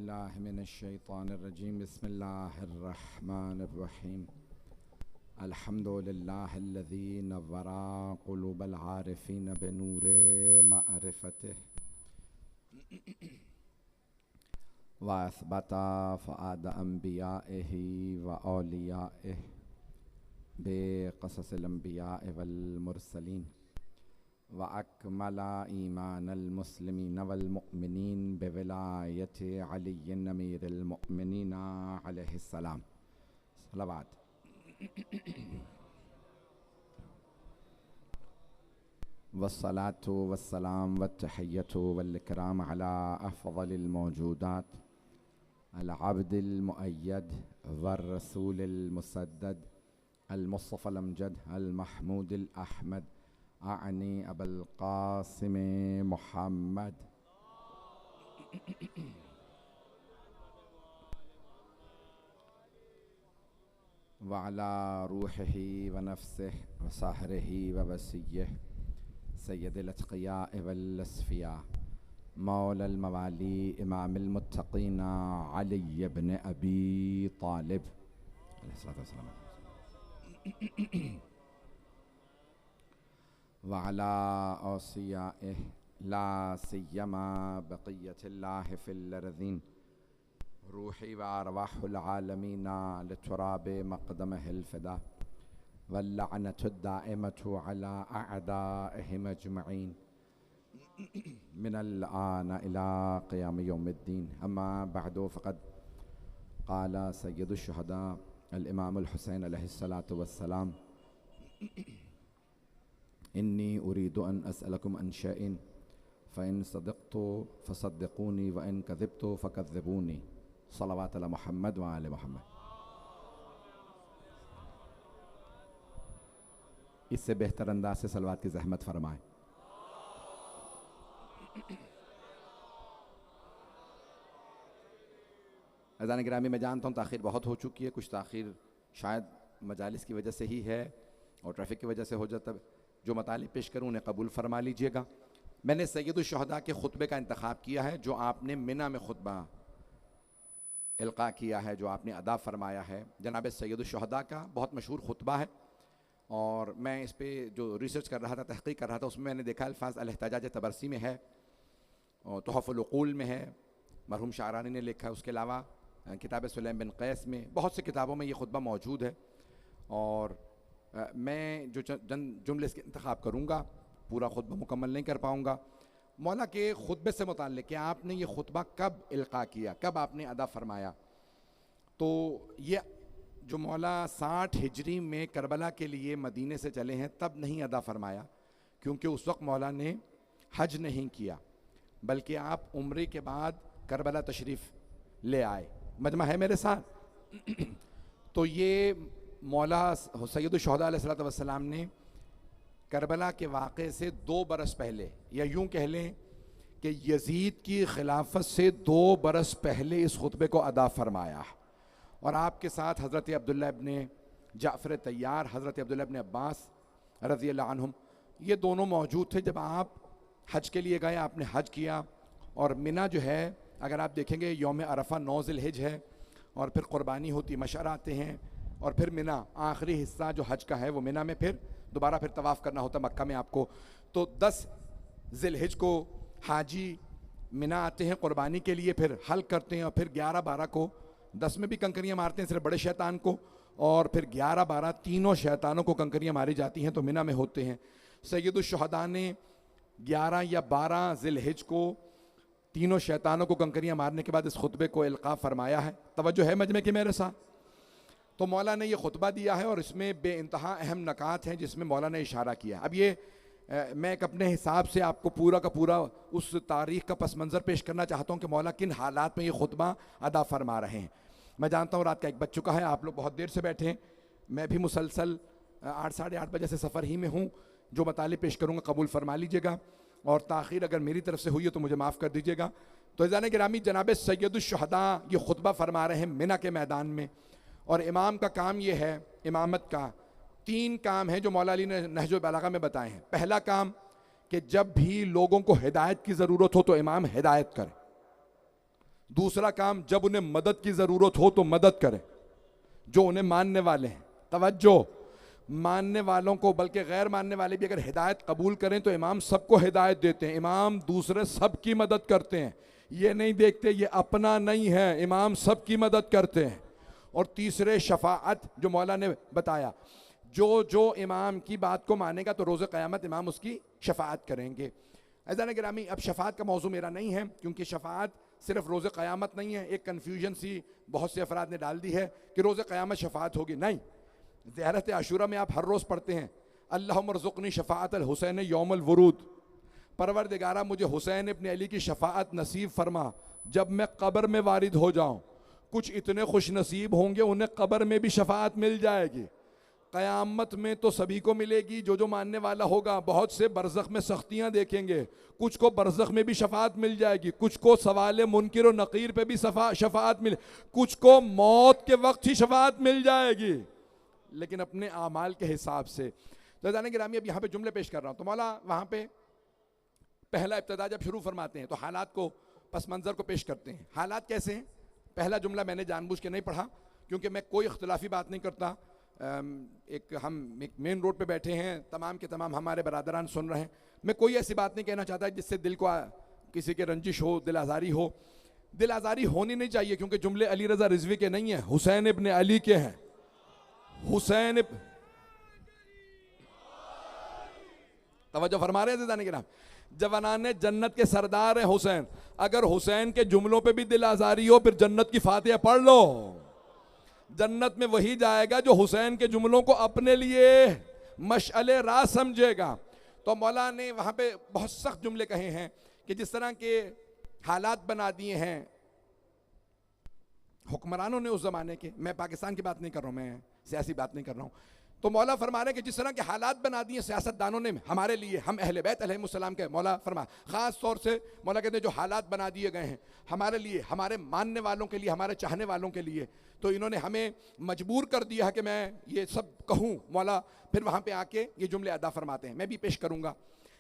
बिल्लाहि मिनश्शैतानिर्रजीम बिस्मिल्लाहिर्रहमानिर्रहीम अल्हम्दुलिल्लाहिल्लज़ी नव्वरा क़ुलूबल आरिफ़ीन बिनूरे मअरिफ़तिह व असबता फ़ुआद अंबियाइहि व औलियाइहि बिक़ससिल अंबियाइ वल मुरसलीन व अकमला ईमानल मुस्लिमीन वल मुअमिनीन बिविलायति अलीय्यिन अमीरिल मुअमिनीन अलैहिस्सलाम। सलावत। वस्सलातु वस्सलाम वत्तहिय्यतु वल इकराम अला अफ़ज़लिल मौजूदात अल अब्दिल मुअय्यद वर रसूलिल मुसद्दद अल मुस्तफ़ल अमजद अल महमूदिल अहमद आनी अबुल क़ासिम मुहम्मद व अला रूहिही व नफ्सिही व सहरिही व वसिय्यिही सय्यदिल अत्क़ियाअ वल अस्फ़िया मौलल मवाली इमामिल मुत्तक़ीन अली इब्न अबी तालिब अलैहिस्सलातु वस्सलाम व अला औसियाइहि ला सिय्यमा बक़िय्यतिल्लाहि फ़िल अर्ज़ीन रूही व अरवाहुल आलमीन लितुराबि मक़दमिहिल फ़िदा वल्लअनतु दाइमतु अला अअदाइहिम अजमईन मिनल आन इला क़ियाम यौमिद्दीन। अम्मा बअदु फ़क़द क़ाल सय्यदुश शुहदा अल इमामुल हुसैन अलैहिस्सलातु वस्सलाम इन्नी उरीदु अन असअलकुम अन शैइन फ़इन सदक़्तु फ़सद्दिक़ूनी व इन कज़िब्तु फ़कज़्ज़िबूनी। सल्लल्लाहु अला मुहम्मद व आले मुहम्मद। इससे बेहतर अंदाज से सलवात की ज़हमत फरमाएं। अज़ान गिरामी मैं जानता हूँ ताख़ीर बहुत हो चुकी है, कुछ ताख़ीर शायद मजालिस की वजह से ही है और ट्रैफिक की वजह से हो जाता है। जो मतालिब पेश करूँ उन्हें कबूल फरमा लीजिएगा। मैंने सैयदुश शुहदा के खुतबे का इंतखाब किया है जो आपने मिना में खुतबा इल्क़ा किया है, जो आपने अदा फरमाया है। जनाब सैयदुश शुहदा का बहुत मशहूर खुतबा है और मैं इस पर जो रिसर्च कर रहा था, तहक़ीक़ कर रहा था, उसमें मैंने देखा अल्फ़ाज़ अल-एहतिजाज तबरसी में है और तुहफ़ुल उक़ूल में है, मरहूम शारानी ने लिखा है। उसके अलावा किताब सुलैम बिन क़ैस में, बहुत सी किताबों में ये खुतबा मौजूद है और मैं जो चंद जुमले इसके इंतखाब करूँगा, पूरा खुतबा मुकम्मल नहीं कर पाऊँगा। मौला के खुतबे से मुताल्लिक़ कि आपने ये खुतबा कब इल्क़ा किया, कब आपने अदा फरमाया, तो ये जो मौला 60 हिजरी में करबला के लिए मदीने से चले हैं तब नहीं अदा फरमाया, क्योंकि उस वक्त मौला ने हज नहीं किया, बल्कि आप उम्रे के बाद करबला तशरीफ़ ले आए। मजमा है मेरे साथ। तो ये मौला सैयदुश शुहदा अलैहिस्सलातु वस्सलाम ने करबला के वाक़े से 2 बरस पहले, या यूँ कह लें कि यजीद की खिलाफत से 2 बरस पहले इस खुतबे को अदा फरमाया और आपके साथ हज़रत अब्दुल्ला इब्न जाफ़र तैयार, हज़रत अब्दुल्ला इब्न अब्बास रज़ियल्लाहु अन्हुम, ये दोनों मौजूद थे जब आप हज के लिए गए। आपने हज किया और मिना जो है, अगर आप देखेंगे यौम अरफा 9 ज़िलहिज है और फिर क़ुरबानी होती, मशअरा आते हैं और फिर मिना आखिरी हिस्सा जो हज का है वो मिना में, फिर दोबारा फिर तवाफ़ करना होता मक्का में आपको। तो 10 ज़िलहिज को हाजी मिना आते हैं क़ुरबानी के लिए, फिर हल करते हैं और फिर 11-12 को, 10 में भी कंकरियाँ मारते हैं सिर्फ बड़े शैतान को, और फिर 11-12 तीनों शैतानों को कंकरियाँ मारी जाती हैं तो मिना में होते हैं। सैयदुश शुहदा ने 11 या 12 ज़िलहिज को तीनों शैतानों को कंकरियाँ मारने के बाद इस खुतबे को इल्क़ा फरमाया है। तवज्जो है मजमे के मेरे साथ। तो मौला ने ये खुतबा दिया है और इसमें बेइंतहा अहम नकात हैं जिसमें मौला ने इशारा किया। अब ये मैं एक अपने हिसाब से आपको पूरा का पूरा उस तारीख़ का पस मंज़र पेश करना चाहता हूँ कि मौला किन हालात में ये खुतबा अदा फरमा रहे हैं। मैं जानता हूँ रात का 1 बज चुका है, आप लोग बहुत देर से बैठे हैं, मैं भी मुसलसल 8 साढ़े 8 बजे से सफ़र ही में हूँ। जो मतालिब पेश करूँगा कबूल फरमा लीजिएगा और ताख़ीर अगर मेरी तरफ से हुई है तो मुझे माफ़ कर दीजिएगा। तो इज़ान गिरामी, जनाब सैयदुश शुहदा ये खुतबा फरमा रहे हैं मिना के मैदान में और इमाम का काम ये है, इमामत का 3 काम हैं जो मौला अली ने नहजुल बलागा में बताए हैं। पहला काम कि जब भी लोगों को हिदायत की ज़रूरत हो तो इमाम हिदायत करे। दूसरा काम, जब उन्हें मदद की ज़रूरत हो तो मदद करें, जो उन्हें मानने वाले हैं। तवज्जो, मानने वालों को, बल्कि गैर मानने वाले भी अगर हिदायत कबूल करें तो इमाम सबको हिदायत देते हैं, इमाम दूसरे सबकी मदद करते हैं, ये नहीं देखते ये अपना नहीं है, इमाम सबकी मदद करते हैं। और तीसरे शफाअत, जो मौला ने बताया, जो इमाम की बात को मानेगा तो रोज़ क़यामत इमाम उसकी शफाअत करेंगे। अज़ान गिरामी, अब शफाअत का मौजू मेरा नहीं है, क्योंकि शफाअत सिर्फ रोज़ क़यामत नहीं है। एक कन्फ्यूजन सी बहुत से अफराद ने डाल दी है कि रोज़ क़यामत शफाअत होगी। नहीं, ज़ियारत आशूरा में आप हर रोज़ पढ़ते हैं, अल्लाहुम्मा रज़ुक़नी शफाअत अल हुसैन यौमुल वुरूद, परवरदिगारा मुझे हुसैन इब्न अली की शफाअत नसीब फरमा जब मैं कब्र में वारिद हो जाऊँ। कुछ इतने खुश नसीब होंगे उन्हें कब्र में भी शफाअत मिल जाएगी, क़यामत में तो सभी को मिलेगी जो मानने वाला होगा। बहुत से बरज़ख में सख्तियाँ देखेंगे, कुछ को बरज़ख में भी शफाअत मिल जाएगी, कुछ को सवाल मुनकिर और नकीर पे भी शफाअत मिले, कुछ को मौत के वक्त ही शफाअत मिल जाएगी, लेकिन अपने आमाल के हिसाब से। तो जाने गिरामी, अब यहाँ पे जुमले पेश कर रहा हूँ। तो मौला वहाँ पे पहला इब्तिदा जब शुरू फरमाते हैं तो हालात को, पस मंज़र को पेश करते हैं। हालात कैसे हैं? पहला जुमला मैंने जानबूझ के नहीं पढ़ा, क्योंकि मैं कोई इख्तिलाफी बात नहीं करता। हम एक मेन रोड पे बैठे हैं, तमाम के तमाम हमारे बरादरान सुन रहे हैं, मैं कोई ऐसी बात नहीं कहना चाहता जिससे दिल को किसी के रंजिश हो, दिल आज़ारी हो। दिल आज़ारी होनी नहीं चाहिए, क्योंकि जुमले अली रज़ा रिज़वी के नहीं हैं, हुसैन इब्न अली के हैं। हुसैन, तवज्जो फरमा रहे हैं के नाम, जवानाने जन्नत के सरदार हैं हुसैन। अगर हुसैन के जुमलों पे भी दिल आज़ारी हो, फिर जन्नत की फातिहा पढ़ लो। जन्नत में वही जाएगा जो हुसैन के जुमलों को अपने लिए मशअले राह समझेगा। तो मौला ने वहाँ पे बहुत सख्त जुमले कहे हैं कि जिस तरह के हालात बना दिए हैं हुक्मरानों ने उस ज़माने के, मैं पाकिस्तान की बात नहीं कर रहा हूँ, मैं सियासी बात नहीं कर रहा हूँ। तो मौला फरमा रहे कि जिस तरह के हालात बना दिए सियासतदानों ने हमारे लिए, हम अहले बैत अलैहिस्सलाम के, मौला फरमा ख़ास तौर से मौला कहते हैं जो हालात बना दिए गए हैं हमारे लिए, हमारे मानने वालों के लिए, हमारे चाहने वालों के लिए, तो इन्होंने हमें मजबूर कर दिया है कि मैं ये सब कहूँ। मौला फिर वहाँ पे आके ये जुमले अदा फरमाते हैं, मैं भी पेश करूँगा।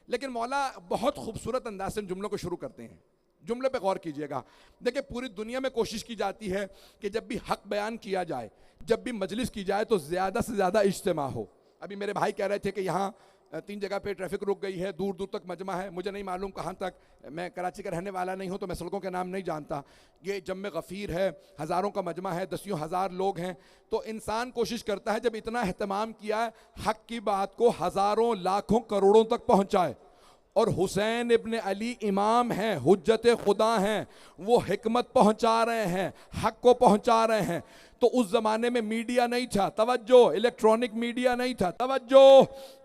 लेकिन मौला बहुत खूबसूरत अंदाज से जुमलों को शुरू करते हैं। जुमले पे गौर कीजिएगा। देखिए, पूरी दुनिया में कोशिश की जाती है कि जब भी हक बयान किया जाए, जब भी मजलिस की जाए, तो ज़्यादा से ज़्यादा इज्तिमा हो। अभी मेरे भाई कह रहे थे कि यहाँ 3 जगह पे ट्रैफिक रुक गई है, दूर दूर तक मजमा है, मुझे नहीं मालूम कहाँ तक, मैं कराची का रहने वाला नहीं हूँ तो मैं सड़कों के नाम नहीं जानता। ये जम्मे गफ़ीर है, हज़ारों का मजमा है, दसियों हज़ार लोग हैं, तो इंसान कोशिश करता है जब इतना अहतमाम किया है, हक़ की बात को हज़ारों लाखों करोड़ों तक पहुँचाए। और हुसैन इब्न अली इमाम हैं, हुज्जत खुदा हैं, वो हिकमत पहुँचा रहे हैं, हक़ को पहुँचा रहे हैं। तो उस ज़माने में मीडिया नहीं था, तवज्जो, इलेक्ट्रॉनिक मीडिया नहीं था, तवज्जो,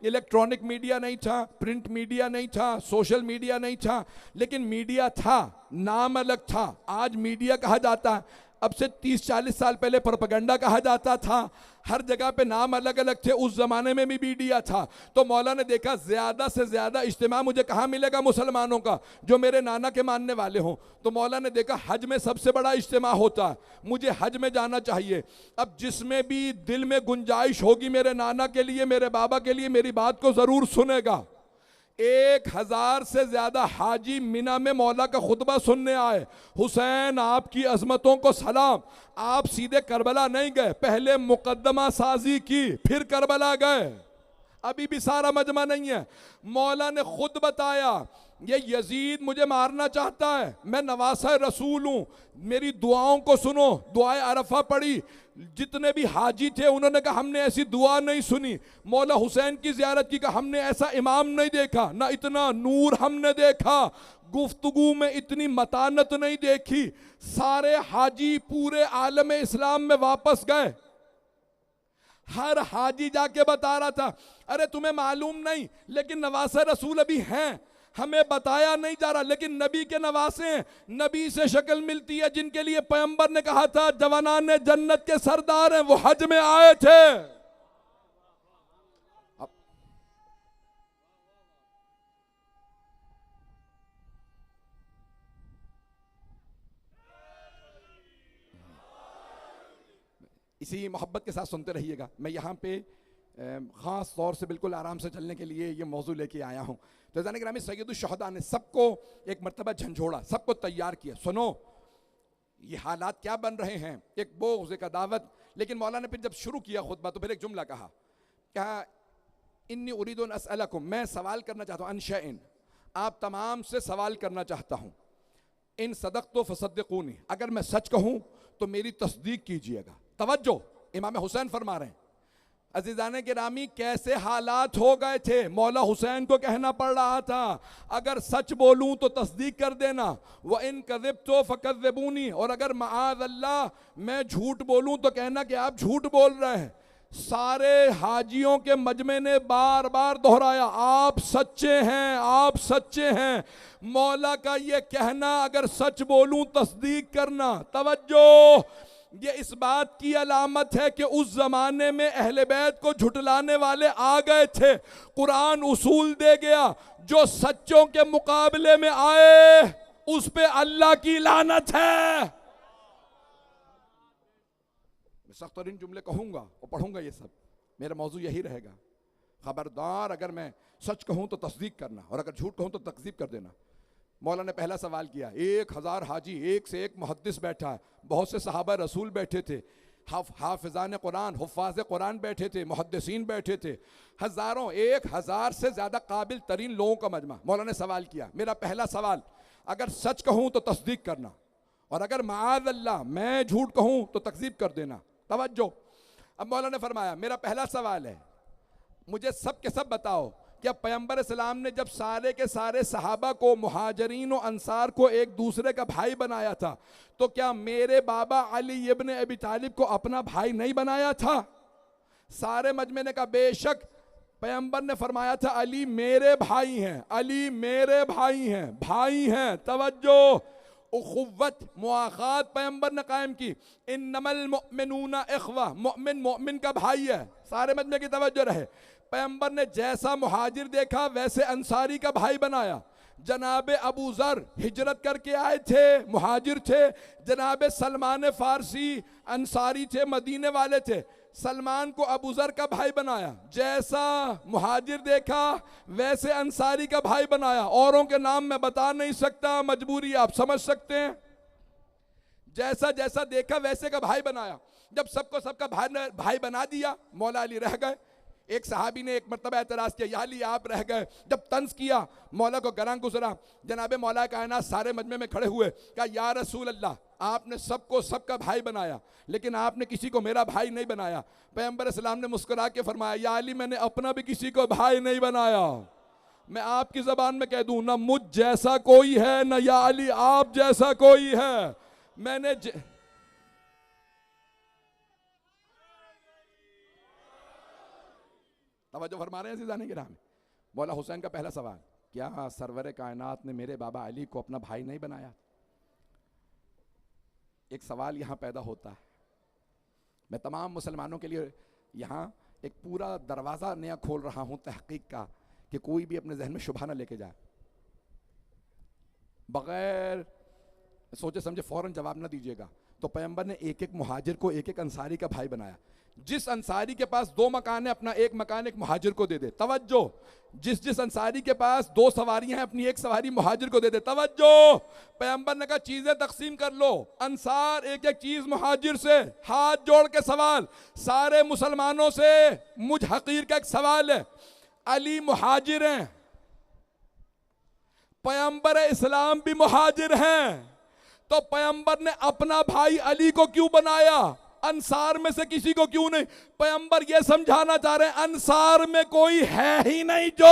इलेक्ट्रॉनिक मीडिया नहीं था, प्रिंट मीडिया नहीं था, सोशल मीडिया नहीं था, लेकिन मीडिया था, नाम अलग था। आज मीडिया कहा जाता है, अब से 30-40 साल पहले प्रोपेगेंडा कहा जाता था। हर जगह पे नाम अलग अलग थे, उस ज़माने में भी मीडिया था। तो मौला ने देखा ज़्यादा से ज़्यादा इज्तिमा मुझे कहाँ मिलेगा मुसलमानों का, जो मेरे नाना के मानने वाले हों। तो मौला ने देखा हज में सबसे बड़ा इज्तिमा होता है, मुझे हज में जाना चाहिए। अब जिसमें भी दिल में गुंजाइश होगी मेरे नाना के लिए, मेरे बाबा के लिए, मेरी बात को ज़रूर सुनेगा। 1000 से ज्यादा हाजी मिना में मौला का खुतबा सुनने आए। हुसैन आपकी अजमतों को सलाम। आप सीधे करबला नहीं गए, पहले मुकद्दमा साजी की, फिर करबला गए। अभी भी सारा मजमा नहीं है। मौला ने खुद बताया, ये यजीद मुझे मारना चाहता है, मैं नवासा रसूल हूँ, मेरी दुआओं को सुनो। दुआए अरफा पढ़ी, जितने भी हाजी थे उन्होंने कहा हमने ऐसी दुआ नहीं सुनी। मौला हुसैन की ज़ियारत की, कहा हमने ऐसा इमाम नहीं देखा, ना इतना नूर हमने देखा, गुफ्तगू में इतनी मतानत नहीं देखी। सारे हाजी पूरे आलम इस्लाम में वापस गए। हर हाजी जाके बता रहा था, अरे तुम्हें मालूम नहीं, लेकिन नवासे रसूल अभी हैं, हमें बताया नहीं जा रहा, लेकिन नबी के नवासे हैं, नबी से शक्ल मिलती है, जिनके लिए पैगंबर ने कहा था जवानाने जन्नत के सरदार हैं, वो हज में आए थे। इसी मोहब्बत के साथ सुनते रहिएगा। मैं यहाँ पे ख़ास तौर से बिल्कुल आराम से चलने के लिए ये मौजू लेके आया हूँ। तो ज़ान-ए-गिरामी, सैयदुश शुहदा ने सबको एक मरतबा झंझोड़ा, सबको तैयार किया। सुनो, ये हालात क्या बन रहे हैं, एक बोग़्ज़, एक अदावत। लेकिन मौला ने फिर जब शुरू किया खुतबा तो फिर एक जुमला कहा इन्नी उरीदु अन असअलकुम, मैं सवाल करना चाहता हूँ, अन शैइन, आप तमाम से सवाल करना चाहता हूँ, इन सदक़तु फसद्दिक़ूनी, अगर मैं सच कहूँ तो मेरी तस्दीक कीजिएगा। तवज्जो, इमाम हुसैन फरमा रहे हैं, अज़ीज़ान गिरामी कैसे हालात हो गए थे, मौला हुसैन को कहना पड़ रहा था अगर सच बोलूं तो तस्दीक कर देना, व इन कज़िब्तु फ़कज़्ज़िबूनी, और अगर मआज़ अल्लाह मैं झूठ बोलूं तो कहना कि आप झूठ बोल रहे हैं। सारे हाजियों के मजमे ने बार बार दोहराया, आप सच्चे हैं, आप सच्चे हैं। मौला का ये कहना अगर सच बोलूं तस्दीक करना, तवज्जो, ये इस बात की अलामत है कि उस जमाने में अहले बैत को झुटलाने वाले आ गए थे। कुरान उसूल दे गया, जो सच्चों के मुकाबले में आए उस पे अल्लाह की लानत है। मैं सख्त तरीन जुमले कहूंगा और पढ़ूंगा, ये सब मेरा मौजू यही रहेगा। खबरदार, अगर मैं सच कहूं तो तस्दीक करना, और अगर झूठ कहूं तो तकज़ीब कर देना। मौला ने पहला सवाल किया, 1000 हाजी, एक से एक मुहद्दिस बैठा है, बहुत से सहाबा रसूल बैठे थे, हाफिज़ान कुरान, हुफ़ाज़ कुरान बैठे थे, मुहद्दिसीन बैठे थे, हज़ारों, 1000 से ज़्यादा काबिल तरीन लोगों का मजमा। मौला ने सवाल किया, मेरा पहला सवाल, अगर सच कहूँ तो तस्दीक करना, और अगर माअज़ अल्लाह मैं झूठ कहूँ तो तकज़ीब कर देना। तवज्जो, अब मौला ने फरमाया, मेरा पहला सवाल है, मुझे सब के सब बताओ, क्या पैगंबर इस्लाम ने जब सारे के सारे सहाबा को, मुहाजिरीन और अंसार को एक दूसरे का भाई बनाया था, तो क्या मेरे बाबा अली इब्न अबी तालिब को अपना भाई नहीं बनाया था? सारे मजमे ने कहा बेशक, पैगंबर ने फरमाया था अली मेरे भाई हैं, अली मेरे भाई हैं, भाई हैं। तवज्जो, उख़ुव्वत, मुआख़ात पैगंबर ने कायम की। इन्नमल मुअमिनूना इख़वा, मोमिन मोमिन का भाई है। सारे मजमे की तवज्जो रहे, पैगंबर ने जैसा मुहाजिर देखा वैसे अंसारी का भाई बनाया। जनाबे अबू ज़र हिजरत करके आए थे, मुहाजिर थे। जनाबे सलमान फ़ारसी अंसारी थे, मदीने वाले थे। सलमान को अबू ज़र का भाई बनाया, जैसा मुहाजिर देखा वैसे अंसारी का भाई बनाया। औरों के नाम मैं बता नहीं सकता, मजबूरी आप समझ सकते हैं। जैसा जैसा देखा वैसे का भाई बनाया। जब सबको सबका भाई बना दिया, मौला अली रह गए। एक सहाबी ने एक मरतबा एतराज़ किया, या अली आप रह गए। जब तंज किया, मौला को गरां गुजरा। जनाबे मौला कायनात सारे मजमे में खड़े हुए, कहा या रसूल अल्लाह, आपने सबको सबका भाई बनाया, लेकिन आपने किसी को मेरा भाई नहीं बनाया। पैगंबर इस्लाम ने मुस्कुरा के फरमाया, या अली मैंने अपना भी किसी को भाई नहीं बनाया। मैं आपकी ज़बान में कह दूं, ना मुझ जैसा कोई है, ना या अली आप जैसा कोई है। मैंने तवज्जो फरमा रहे हैं अज़ीज़ान गिरामी। मौला हुसैन का पहला सवाल, क्या सरवर कायनात ने मेरे बाबा अली को अपना भाई नहीं बनाया? एक सवाल यहाँ पैदा होता है। मैं तमाम मुसलमानों के लिए यहाँ एक पूरा दरवाज़ा नया खोल रहा हूँ तहकीक का, कि कोई भी अपने जहन में शुबहा ना लेके जाए, बग़ैर सोचे समझे फ़ौरन जवाब ना दीजिएगा। तो पैगंबर ने एक एक मुहाजिर को एक एक अंसारी का भाई बनाया। जिस अंसारी के पास 2 मकान है, अपना एक मकान एक मुहाजिर को दे दे। तवज्जो, जिस अंसारी के पास 2 सवारियां हैं, अपनी एक सवारी मुहाजिर को दे दे। तवज्जो, पैगंबर ने कहा चीजें तकसीम कर लो, अंसार एक एक चीज मुहाजिर से। हाथ जोड़ के सवाल सारे मुसलमानों से, मुझ हकीर का एक सवाल है, अली मुहाजिर हैं, पैगंबर इस्लाम भी मुहाजिर हैं, तो पैगंबर ने अपना भाई अली को क्यों बनाया? अंसार में से किसी को क्यों नहीं? पैगंबर ये समझाना चाह रहे हैं अंसार में कोई है ही नहीं जो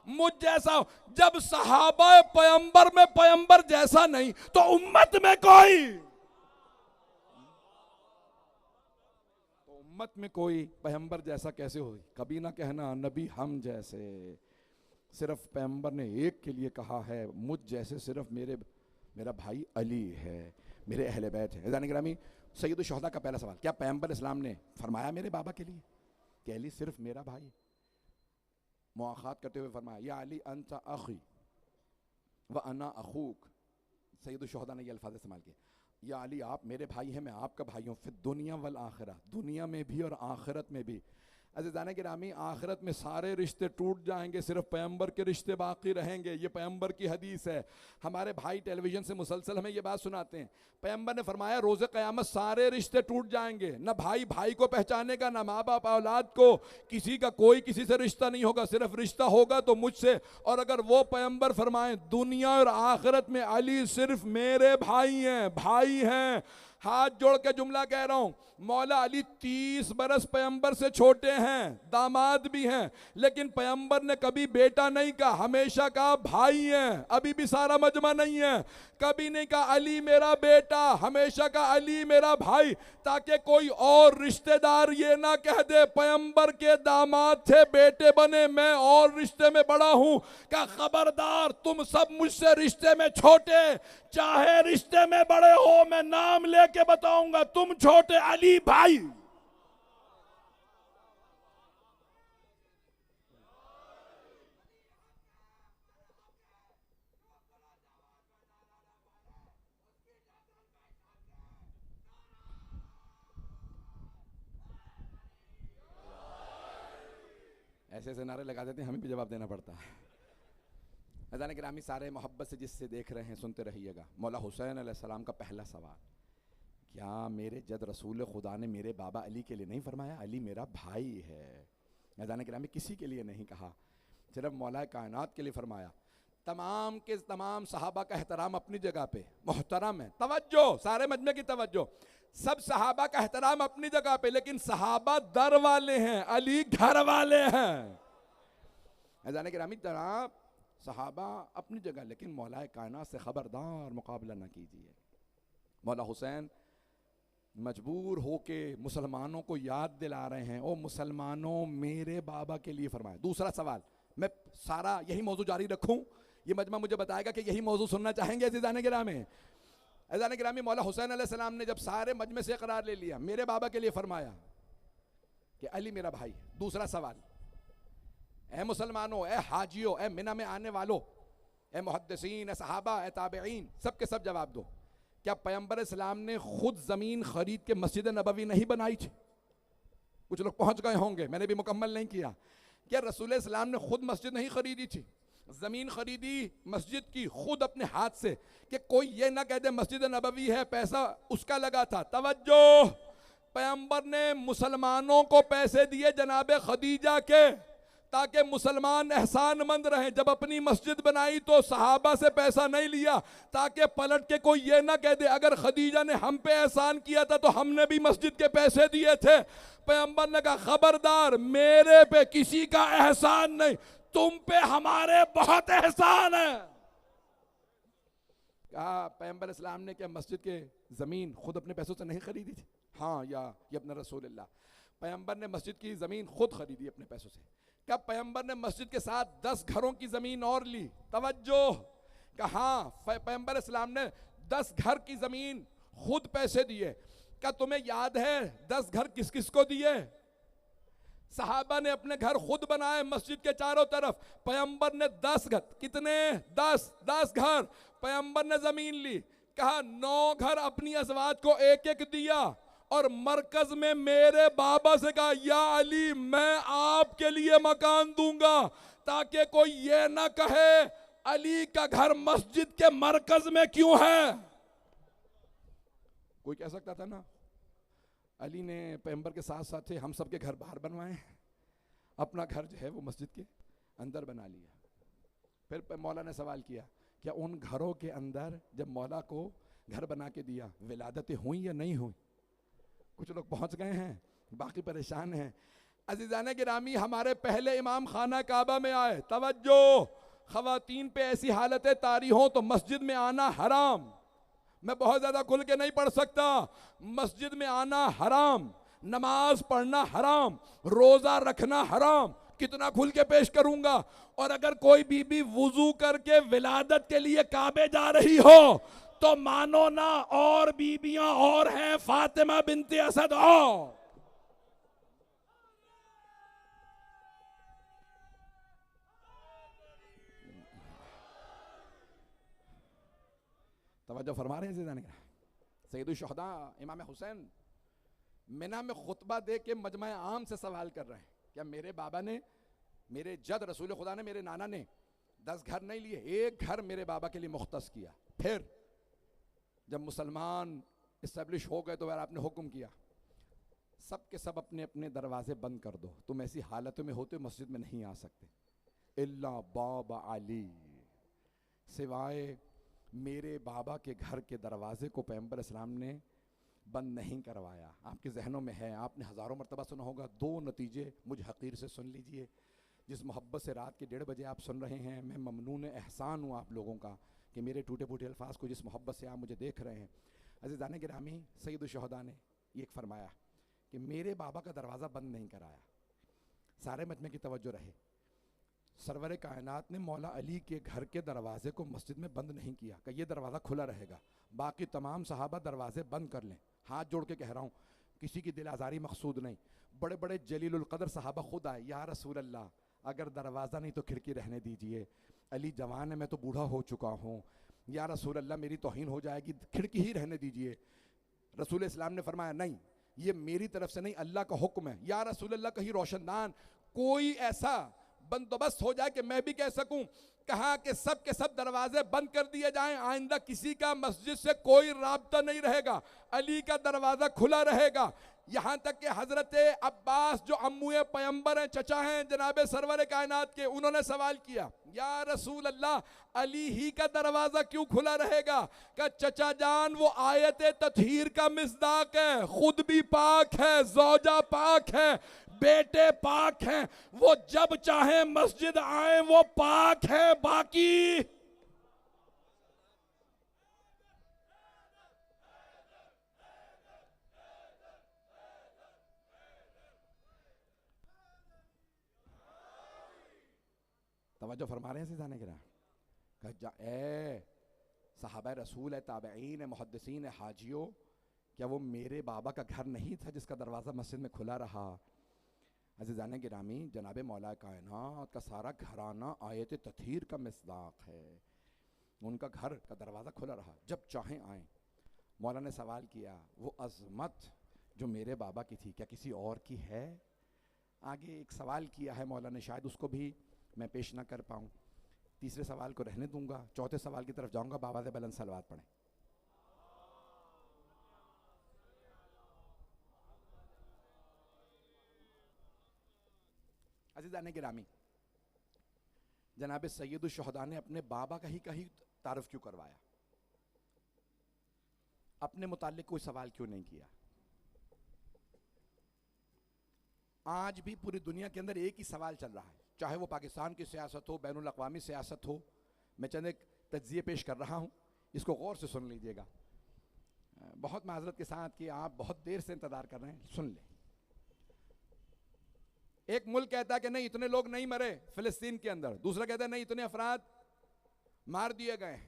मुझ जैसा हो। जब सहाबा पैगंबर में पैगंबर जैसा नहीं, तो उम्मत में कोई पैगंबर जैसा कैसे हो? कभी ना कहना नबी हम जैसे। सिर्फ पैगंबर ने एक के लिए कहा है, मुझ जैसे सिर्फ मेरा भाई अली है, मेरे अहले बैत है। अज़ीज़ान गिरामी, सैयद शुहदा का पहला सवाल, क्या पैगंबर इस्लाम ने फरमाया मेरे बाबा के लिए कि अली सिर्फ मेरा भाई? मुआख़ात करते हुए फरमाया, या अली अंता अखी व अना अखूक। सैयद शुहदा ने ये अल्फाज इस्तेमाल किए, या अली आप मेरे भाई हैं, मैं आपका भाई हूँ। फिर दुनिया वल आखिरा, दुनिया में भी और आखिरत में भी। अज़ीज़ान गिरामी, आखिरत में सारे रिश्ते टूट जाएंगे, सिर्फ पैगंबर के रिश्ते बाकी रहेंगे। ये पैगंबर की हदीस है। हमारे भाई टेलीविज़न से मुसलसल हमें ये बात सुनाते हैं। पैगंबर ने फरमाया रोज़े क़यामत सारे रिश्ते टूट जाएंगे, ना भाई भाई को पहचानेगा, ना माँ बाप औलाद को, किसी का कोई किसी से रिश्ता नहीं होगा, सिर्फ रिश्ता होगा तो मुझसे। और अगर वो पैगंबर फरमाएं दुनिया और आखिरत में अली सिर्फ मेरे भाई हैं। हाथ जोड़ के जुमला कह रहा हूं, मौला अली 30 बरस पैगंबर से छोटे हैं, दामाद भी हैं, लेकिन पैगंबर ने कभी बेटा नहीं कहा, हमेशा कहा भाई हैं। अभी भी सारा मजमा नहीं है, कभी नहीं कहा अली मेरा बेटा, हमेशा कहा अली मेरा भाई, ताकि कोई और रिश्तेदार ये ना कह दे पैगंबर के दामाद थे बेटे बने, मैं और रिश्ते में बड़ा हूं। क्या खबरदार, तुम सब मुझसे रिश्ते में छोटे, चाहे रिश्ते में बड़े हो, मैं नाम लेके बताऊंगा, तुम छोटे अली भाई। ऐसे ऐसे नारे लगा देते हैं, हमें भी जवाब देना पड़ता है। अज़ान गिरामी, सारे मोहब्बत से जिससे देख रहे हैं सुनते रहिएगा। मौला हुसैन अलैहिस्सलाम का पहला सवाल, क्या मेरे जद रसूल खुदा ने मेरे बाबा अली के लिए नहीं फरमाया अली मेरा भाई है? अज़ान गिरामी, किसी के लिए नहीं कहा, सिर्फ मौला कायनात के लिए फरमाया। तमाम के तमाम सहाबा का एहतराम अपनी जगह पे मोहतरम है। तवज्जो, सारे मजमे की तवज्जो, सब सहाबा का एहतराम अपनी जगह पे, लेकिन सहाबा दर वाले हैं, अली घर वाले हैं। अज़ान गिरामी, जनाब सहाबा अपनी जगह, लेकिन मौला कायनात से खबरदार मुकाबला ना कीजिए। मौला हुसैन मजबूर होके मुसलमानों को याद दिला रहे हैं, ओ मुसलमानों मेरे बाबा के लिए फरमाया। दूसरा सवाल, मैं सारा यही मौजू जारी रखूं, ये मजमा मुझे बताएगा कि यही मौजू सुनना चाहेंगे अज़ीज़ान गिरामी। अज़ीज़ान गिरामी, मौला हुसैन अलैहिस्सलाम ने जब सारे मजमे से इकरार ले लिया, मेरे बाबा के लिए फरमाया कि अली मेरा भाई। दूसरा सवाल, ए मुसलमानों, ए हाजियों, ए मिना में आने वालों, ए मुहद्दिसीन, ए सहाबा, ए ताबईन, सब के सब जवाब दो, क्या पैगंबर इस्लाम ने खुद ज़मीन खरीद के मस्जिद नबवी नहीं बनाई थी? कुछ लोग पहुंच गए होंगे, मैंने भी मुकम्मल नहीं किया। क्या रसूल इस्लाम ने खुद मस्जिद नहीं खरीदी थी? ज़मीन खरीदी मस्जिद की खुद अपने हाथ से, कि कोई ये ना कह दे मस्जिद नबवी है, पैसा उसका लगा था। तवज्जो, पैगंबर ने मुसलमानों को पैसे दिए जनाब खदीजा के, ताकि मुसलमान एहसानमंद रहें। जब अपनी मस्जिद बनाई तो सहाबा से पैसा नहीं लिया, ताकि पलट के कोई ये ना कह दे अगर खदीजा ने हम पे एहसान किया था तो हमने भी मस्जिद के पैसे दिए थे। पैगंबर ने कहा खबरदार, मेरे पे किसी का एहसान नहीं, तुम पे हमारे बहुत एहसान है। कहा पैगंबर इस्लाम ने क्या मस्जिद के ज़मीन खुद अपने पैसों से नहीं खरीदी थी? हाँ या ये अपना रसूलुल्लाह, पैगंबर ने मस्जिद की ज़मीन खुद खरीदी अपने पैसों से। क्या पैगंबर ने मस्जिद के साथ 10 घरों की ज़मीन और ली? तवज्जो, कहा पैगंबर इस्लाम ने 10 घर की ज़मीन खुद पैसे दिए। क्या तुम्हें याद है 10 घर किस किस को दिए? सहाबा ने अपने घर खुद बनाए मस्जिद के चारों तरफ, पैगंबर ने 10 घर, कितने? 10 घर, पैगंबर ने ज़मीन ली। कहा 9 घर अपनी अज़वाज को एक एक दिया, और मरकज में मेरे बाबा से कहा या अली मैं आपके लिए मकान दूंगा, ताकि कोई ये ना कहे अली का घर मस्जिद के मरकज में क्यों है। कोई कह सकता था ना अली ने पैगंबर के साथ साथ थे, हम सब के घर बाहर बनवाए, अपना घर जो है वो मस्जिद के अंदर बना लिया। फिर मौला ने सवाल किया, क्या उन घरों के अंदर जब मौला को घर बना के दिया विलादतें हुई या नहीं हुई? कुछ लोग पहुंच गए हैं, बाकी परेशान हैं। अज़ीज़ान गिरामी, हमारे पहले इमाम खाना काबा में आए। तवज्जो, ख़वातीन पे ऐसी हालतें तारी हों तो मस्जिद में आना हराम। मैं बहुत ज़्यादा खुल के नहीं पढ़ सकता। मस्जिद में आना हराम, नमाज पढ़ना हराम, रोज़ा रखना हराम। कितना खुल के पेश करूंगा। और अगर कोई बीबी वुजू करके विलादत के लिए काबे जा रही हो तो मानो ना और बीबियां और हैं, फातिमा बिनते असद और। तवज्जो फरमा रहे हैं सैयदुल शुहदा इमाम हुसैन मिना में खुतबा दे के मजमा आम से सवाल कर रहे हैं क्या मेरे बाबा ने, मेरे जद रसूल खुदा ने, मेरे नाना ने 10 घर नहीं लिए, एक घर मेरे बाबा के लिए मुख्तस किया। फिर जब मुसलमान इस्टेब्लिश हो गए तो फिर आपने हुक्म किया सब के सब अपने अपने दरवाजे बंद कर दो, तुम ऐसी हालतों में होते मस्जिद में नहीं आ सकते, इल्ला बाबा अली, सिवाय मेरे बाबा के घर के दरवाजे को पैगंबर इस्लाम ने बंद नहीं करवाया। आपके जहनों में है, आपने हज़ारों मरतबा सुना होगा। 2 नतीजे मुझ हकीर से सुन लीजिए, जिस मोहब्बत से रात के 1:30 बजे आप सुन रहे हैं, मैं ममनून एहसान हूँ आप लोगों का कि मेरे टूटे फूटे अल्फाज को जिस मोहब्बत से आप मुझे देख रहे हैं। अज़ीज़ान गिरामी, सैयदुल शुहदा ने ये एक फरमाया कि मेरे बाबा का दरवाज़ा बंद नहीं कराया, सारे मजमे की तवज्जो रहे, सरवर कायनात ने मौला अली के घर के दरवाजे को मस्जिद में बंद नहीं किया कि ये दरवाज़ा खुला रहेगा, बाकी तमाम सहाबा दरवाजे बंद कर लें। हाथ जोड़ के कह रहा हूँ, किसी की दिल आज़ारी मकसूद नहीं। बड़े बड़े जलीलुल क़द्र सहाबा खुद आए, या रसूल अल्लाह अगर दरवाज़ा नहीं तो खिड़की रहने दीजिए, अली जवान है, मैं तो बूढ़ा हो चुका हूँ, या रसूल अल्लाह मेरी तौहीन हो जाएगी, खिड़की ही रहने दीजिए। रसूल इस्लाम ने फरमाया नहीं, ये मेरी तरफ से नहीं, अल्लाह का हुक्म है। या रसूल अल्लाह कहीं रोशनदान कोई ऐसा बंदोबस्त हो जाए कि मैं भी कह सकूं, कहा कि सब के सब दरवाजे बंद कर दिए जाएं, आइंदा किसी का मस्जिद से कोई राब्ता नहीं रहेगा, अली का दरवाज़ा खुला रहेगा। यहाँ तक कि हज़रत अब्बास जो अम्मुए पैगंबर हैं, चचा हैं जनाब सरवर कायनात के, उन्होंने सवाल किया, या रसूल अल्लाह अली ही का दरवाज़ा क्यों खुला रहेगा? कि चचा जान वो आयत तत्हीर का मिस्दाक है, खुद भी पाक है, ज़ौजा पाक है, बेटे पाक हैं, वो जब चाहे मस्जिद आए वो पाक है। बाकी तवज्जो फरमा रहे हैं सीधाने गिरा, ए सहाबा रसूल है, ताबईन है, मुहद्दिसीन है, हाजियों, क्या वो मेरे बाबा का घर नहीं था जिसका दरवाज़ा मस्जिद में खुला रहा? अज़ीज़ान गिरामी, जनाब मौला कायनात का सारा घराना आयत तत्हीर का मिस्दाक है, उनका घर का दरवाज़ा खुला रहा, जब चाहें आएँ। मौला ने सवाल किया, वो अज़मत जो मेरे बाबा की थी क्या किसी और की है? आगे एक सवाल किया है मौला ने, शायद उसको भी मैं पेश ना कर पाऊँ, तीसरे सवाल को रहने दूंगा, चौथे सवाल की तरफ जाऊंगा। बाबा से बुलंद सलवात पढ़ें। अज़ीज़ान गिरामी, जनाब सैयदुल शुहदा ने अपने बाबा का ही तारुफ क्यों करवाया? अपने मुताल्लिक कोई सवाल क्यों नहीं किया? आज भी पूरी दुनिया के अंदर एक ही सवाल चल रहा है, चाहे वो पाकिस्तान की सियासत हो, बैनुल अक़वामी सियासत हो। मैं चंद एक तज्ज़िये पेश कर रहा हूँ, इसको गौर से सुन लीजिएगा। बहुत माज़रत के साथ कि आप बहुत देर से इंतज़ार कर रहे हैं, सुन लें। एक मुल्क कहता है कि नहीं इतने लोग नहीं मरे फ़िलिस्तीन के अंदर, दूसरा कहता है नहीं इतने अफराद मार दिए गए।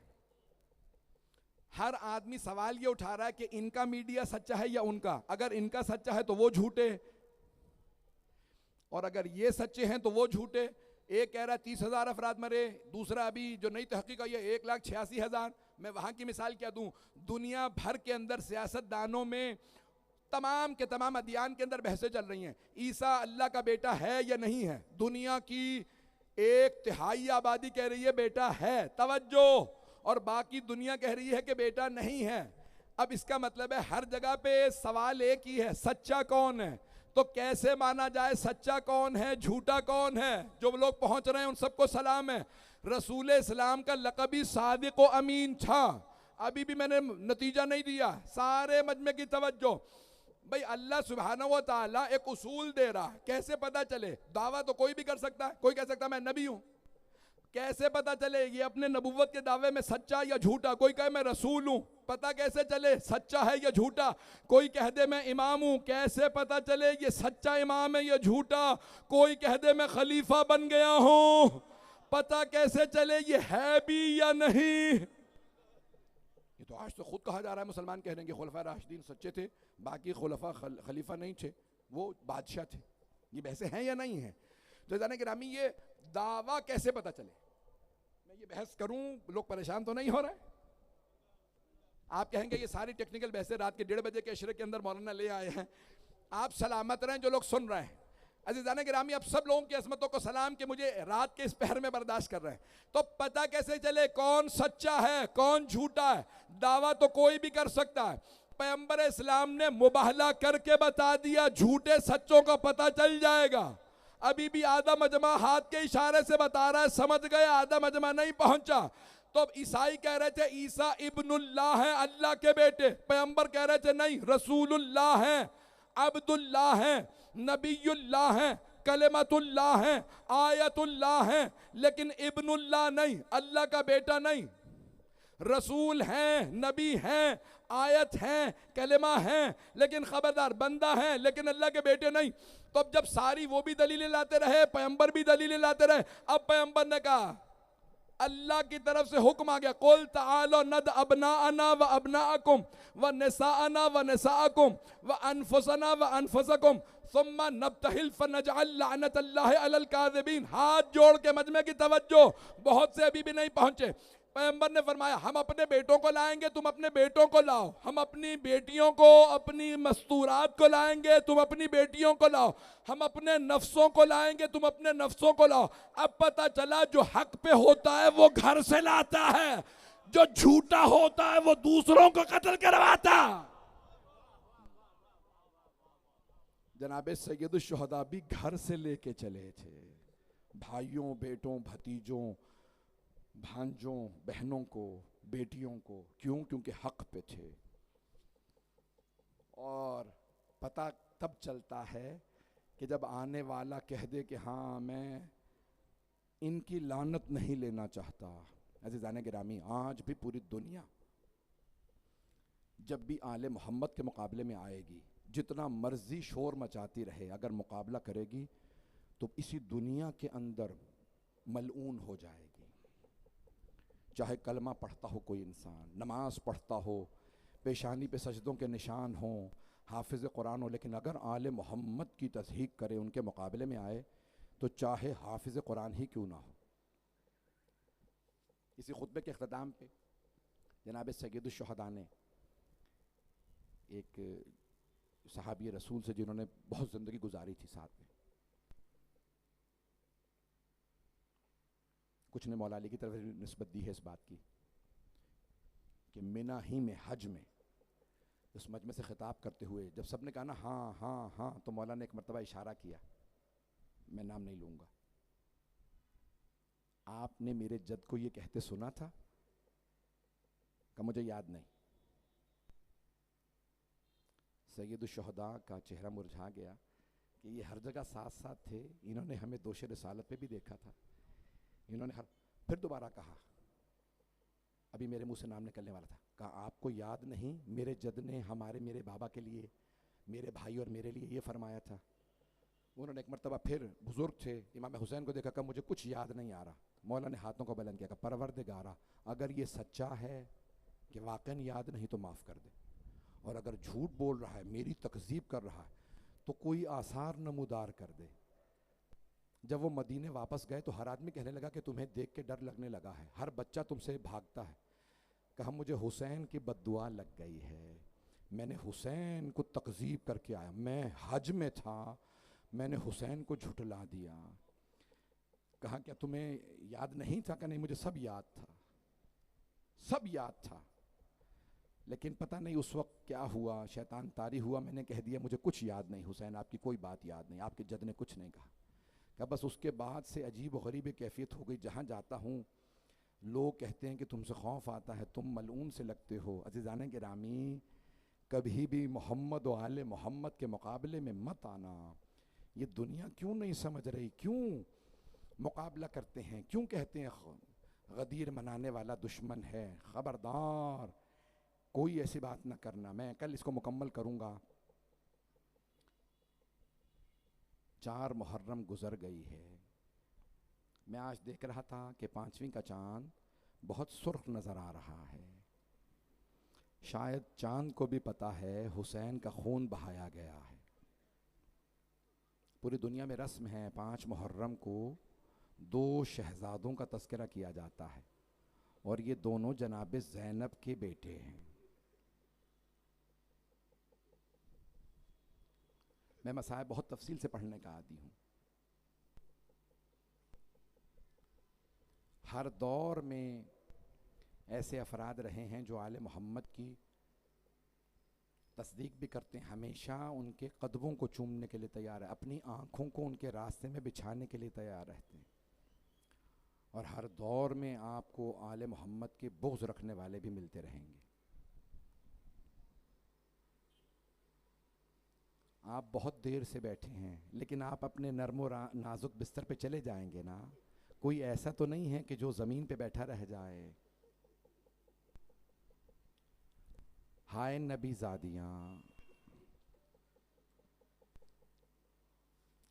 हर आदमी सवाल ये उठा रहा है कि इनका मीडिया सच्चा है या उनका। अगर इनका सच्चा है तो वो झूठे, और अगर ये सच्चे हैं तो वो झूठे। एक कह रहा है 30,000 अफराद मरे, दूसरा अभी जो नई तहकीक आई है 1,86,000। मैं वहाँ की मिसाल क्या दूँ, दुनिया भर के अंदर सियासतदानों में तमाम के तमाम अदियान के अंदर बहसें चल रही हैं, ईसा अल्लाह का बेटा है या नहीं है। दुनिया की 1/3 आबादी कह रही है बेटा है, तवज्जो, और बाकी दुनिया कह रही है कि बेटा नहीं है। अब इसका मतलब है हर जगह पे सवाल एक ही है, सच्चा कौन है? तो कैसे माना जाए सच्चा कौन है झूठा कौन है? जो लोग पहुंच रहे हैं उन सबको सलाम है। रसूल इस्लाम का लक़ब ही सादिक़ व अमीन था। अभी भी मैंने नतीजा नहीं दिया, सारे मजमे की तवज्जो। भाई अल्लाह सुब्हानहू व तआला एक उसूल दे रहा है, कैसे पता चले? दावा तो कोई भी कर सकता है, कोई कह सकता है मैं नबी हूं, कैसे पता चले ये अपने नबुव्वत के दावे में सच्चा या झूठा? कोई कहे मैं रसूल हूं, पता कैसे चले सच्चा है या झूठा? कोई कह दे मैं इमाम हूं, कैसे पता चले ये सच्चा इमाम है या झूठा? कोई कह दे मैं खलीफा बन गया हूं, पता कैसे चले ये है भी या नहीं? ये तो आज तो खुद कहा जा रहा है, मुसलमान कह रहे हैं कि खुलफा राशिदीन सच्चे थे, बाकी खुलफा खलीफा नहीं थे, वो बादशाह थे। ये बहसें हैं या नहीं है? तो जाने गिरामी ये दावा कैसे पता चले? मैं ये बहस करूं, लोग परेशान तो नहीं हो रहे? आप कहेंगे ये सारी टेक्निकल बहसें रात के 1:30 बजे के अशरे के अंदर मौलाना ले आए हैं। आप सलामत रहें जो लोग सुन रहे हैं। अज़ीज़ान गिरामी, अब सब लोगों की अज़मतों को सलाम कि मुझे रात के इस पहर में बर्दाश्त कर रहे हैं, तो पता कैसे चले कौन सच्चा है कौन झूठा है? दावा तो कोई भी कर सकता है, पैगंबर इस्लाम ने मुबाहला करके बता दिया, झूठे सच्चों का पता चल जाएगा। अभी भी आधा मजमा हाथ के इशारे से बता रहा है, समझ गए, आधा मजमा नहीं पहुंचा। तो अब ईसाई कह रहे थे ईसा इब्नुल्लाह है, अल्लाह के बेटे। पैगंबर कह रहे थे नहीं, रसूलुल्लाह है, अब्दुल्लाह है, नबीयुल्लाह है, कलिमतुल्लाह है, आयतुल्लाह है, लेकिन इब्नुल्लाह नहीं, अल्लाह का बेटा नहीं। रसूल हैं, नबी हैं, आयत हैं, कलिमा हैं, लेकिन खबरदार बंदा है, लेकिन अल्लाह के बेटे नहीं। तो अब जब सारी वो भी दलीलें लाते रहे, पैगंबर भी दलीलें लाते रहे, अब पैगंबर ने कहा, अल्लाह की तरफ से हुक्म आ गया, कुल तालो नद अबनाअना व अबनाअकुम व निसाअना व निसाअकुम व अनफुसना व अनफुसकुम सुम्मा नब्तहिल फनजअल लअनतल्लाहि अलल काज़िबीन। हाथ जोड़ के मजमे की तवज्जो, बहुत से अभी भी नहीं पहुंचे। पैगंबर ने फरमाया, हम अपने बेटों को लाएंगे, तुम अपने बेटों को लाओ, हम अपनी बेटियों को, अपनी मस्तूरात को लाएंगे, तुम अपनी बेटियों को लाओ, हम अपने नफ्सों को लाएंगे, तुम अपने नफ्सों को लाओ। अब पता चला जो हक पे होता है वो घर से लाता है, जो झूठा होता है वो दूसरों को कत्ल करवाता। जनाबे सैयदुल शुहदा भी घर से लेके चले थे, भाइयों, बेटों, भतीजों, भांजों, बहनों को, बेटियों को। क्यों? क्योंकि हक पे थे। और पता तब चलता है कि जब आने वाला कह दे कि हाँ मैं इनकी लानत नहीं लेना चाहता। अज़ीज़ान गिरामी, आज भी पूरी दुनिया जब भी आले मोहम्मद के मुकाबले में आएगी, जितना मर्जी शोर मचाती रहे, अगर मुकाबला करेगी तो इसी दुनिया के अंदर मलऊन हो जाएगी। चाहे कलमा पढ़ता हो कोई इंसान, नमाज पढ़ता हो, पेशानी पे सजदों के निशान हों, हाफिज़ कुरान हो, लेकिन अगर आले मोहम्मद की तस्दीक करे, उनके मुकाबले में आए, तो चाहे हाफिज़ कुरान ही क्यों ना हो। इसी खुतबे के इख्तिताम पे जनाब सैयदुल शुहदा ने एक सहाबी रसूल से, जिन्होंने बहुत ज़िंदगी गुजारी थी साथ में, कुछ ने मौला अली की तरफ निस्बत दी है इस बात की कि मिना ही में हज में उस मजमे से खिताब करते हुए जब सबने कहा ना हाँ हाँ हाँ, तो मौला ने एक मरतबा इशारा किया, मैं नाम नहीं लूँगा, आपने मेरे जद को ये कहते सुना था? का मुझे याद नहीं। सैयदुल शुहदा का चेहरा मुरझा गया कि ये हर जगह साथ साथ थे, इन्होंने हमें दोषे रिसालत पे भी देखा था। इन्होंने फिर दोबारा कहा, अभी मेरे मुंह से नाम निकलने वाला था, कहा आपको याद नहीं मेरे जद ने मेरे बाबा के लिए, मेरे भाई और मेरे लिए ये फरमाया था? उन्होंने एक मरतबा फिर, बुजुर्ग थे, इमाम हुसैन को देखा, कहा मुझे कुछ याद नहीं आ रहा। मौला ने हाथों को बुलंद किया, कहा परवरदिगारा, अगर ये सच्चा है कि वाकई याद नहीं तो माफ़ कर दे, और अगर झूठ बोल रहा है, मेरी तकज़ीब कर रहा है, तो कोई आसार नमूदार कर दे। जब वो मदीने वापस गए तो हर आदमी कहने लगा कि तुम्हें देख के डर लगने लगा है, हर बच्चा तुमसे भागता है। कहा मुझे हुसैन की बद्दुआ लग गई है, मैंने हुसैन को तकज़ीब करके आया, मैं हज में था, मैंने हुसैन को झुठला दिया। कहा क्या तुम्हें याद नहीं था? कहा नहीं, मुझे सब याद था, सब याद था, लेकिन पता नहीं उस वक्त क्या हुआ, शैतान तारी हुआ, मैंने कह दिया मुझे कुछ याद नहीं, हुसैन आपकी कोई बात याद नहीं, आपके जद ने कुछ नहीं कहा। क्या बस उसके बाद से अजीब व गरीब कैफियत हो गई, जहाँ जाता हूँ लोग कहते हैं कि तुमसे खौफ आता है, तुम मलऊन से लगते हो। अज़ीज़ान गिरामी, कभी भी मोहम्मद व आले मोहम्मद के मुकाबले में मत आना। ये दुनिया क्यों नहीं समझ रही, क्यों मुकाबला करते हैं, क्यों कहते हैं गदीर मनाने वाला दुश्मन है? ख़बरदार कोई ऐसी बात ना करना। मैं कल इसको मुकम्मल करूँगा। 4 मुहर्रम गुज़र गई है। मैं आज देख रहा था कि 5वीं का चाँद बहुत सुर्ख नज़र आ रहा है। शायद चाँद को भी पता है हुसैन का खून बहाया गया है। पूरी दुनिया में रस्म है, 5 मुहर्रम को 2 शहजादों का तज़किरा किया जाता है, और ये दोनों जनाब ज़ैनब के बेटे हैं। मैं मसाइब बहुत तफसील से पढ़ने का आदी हूँ। हर दौर में ऐसे अफराद रहे हैं जो आले मोहम्मद की तस्दीक भी करते हैं, हमेशा उनके कदमों को चूमने के लिए तैयार है, अपनी आँखों को उनके रास्ते में बिछाने के लिए तैयार रहते हैं। और हर दौर में आपको आले मोहम्मद के बुग़्ज़ रखने वाले भी मिलते रहेंगे। आप बहुत देर से बैठे हैं, लेकिन आप अपने नर्मो नाजुक बिस्तर पे चले जाएंगे ना, कोई ऐसा तो नहीं है कि जो ज़मीन पे बैठा रह जाए। हाय नबी ज़ादियाँ,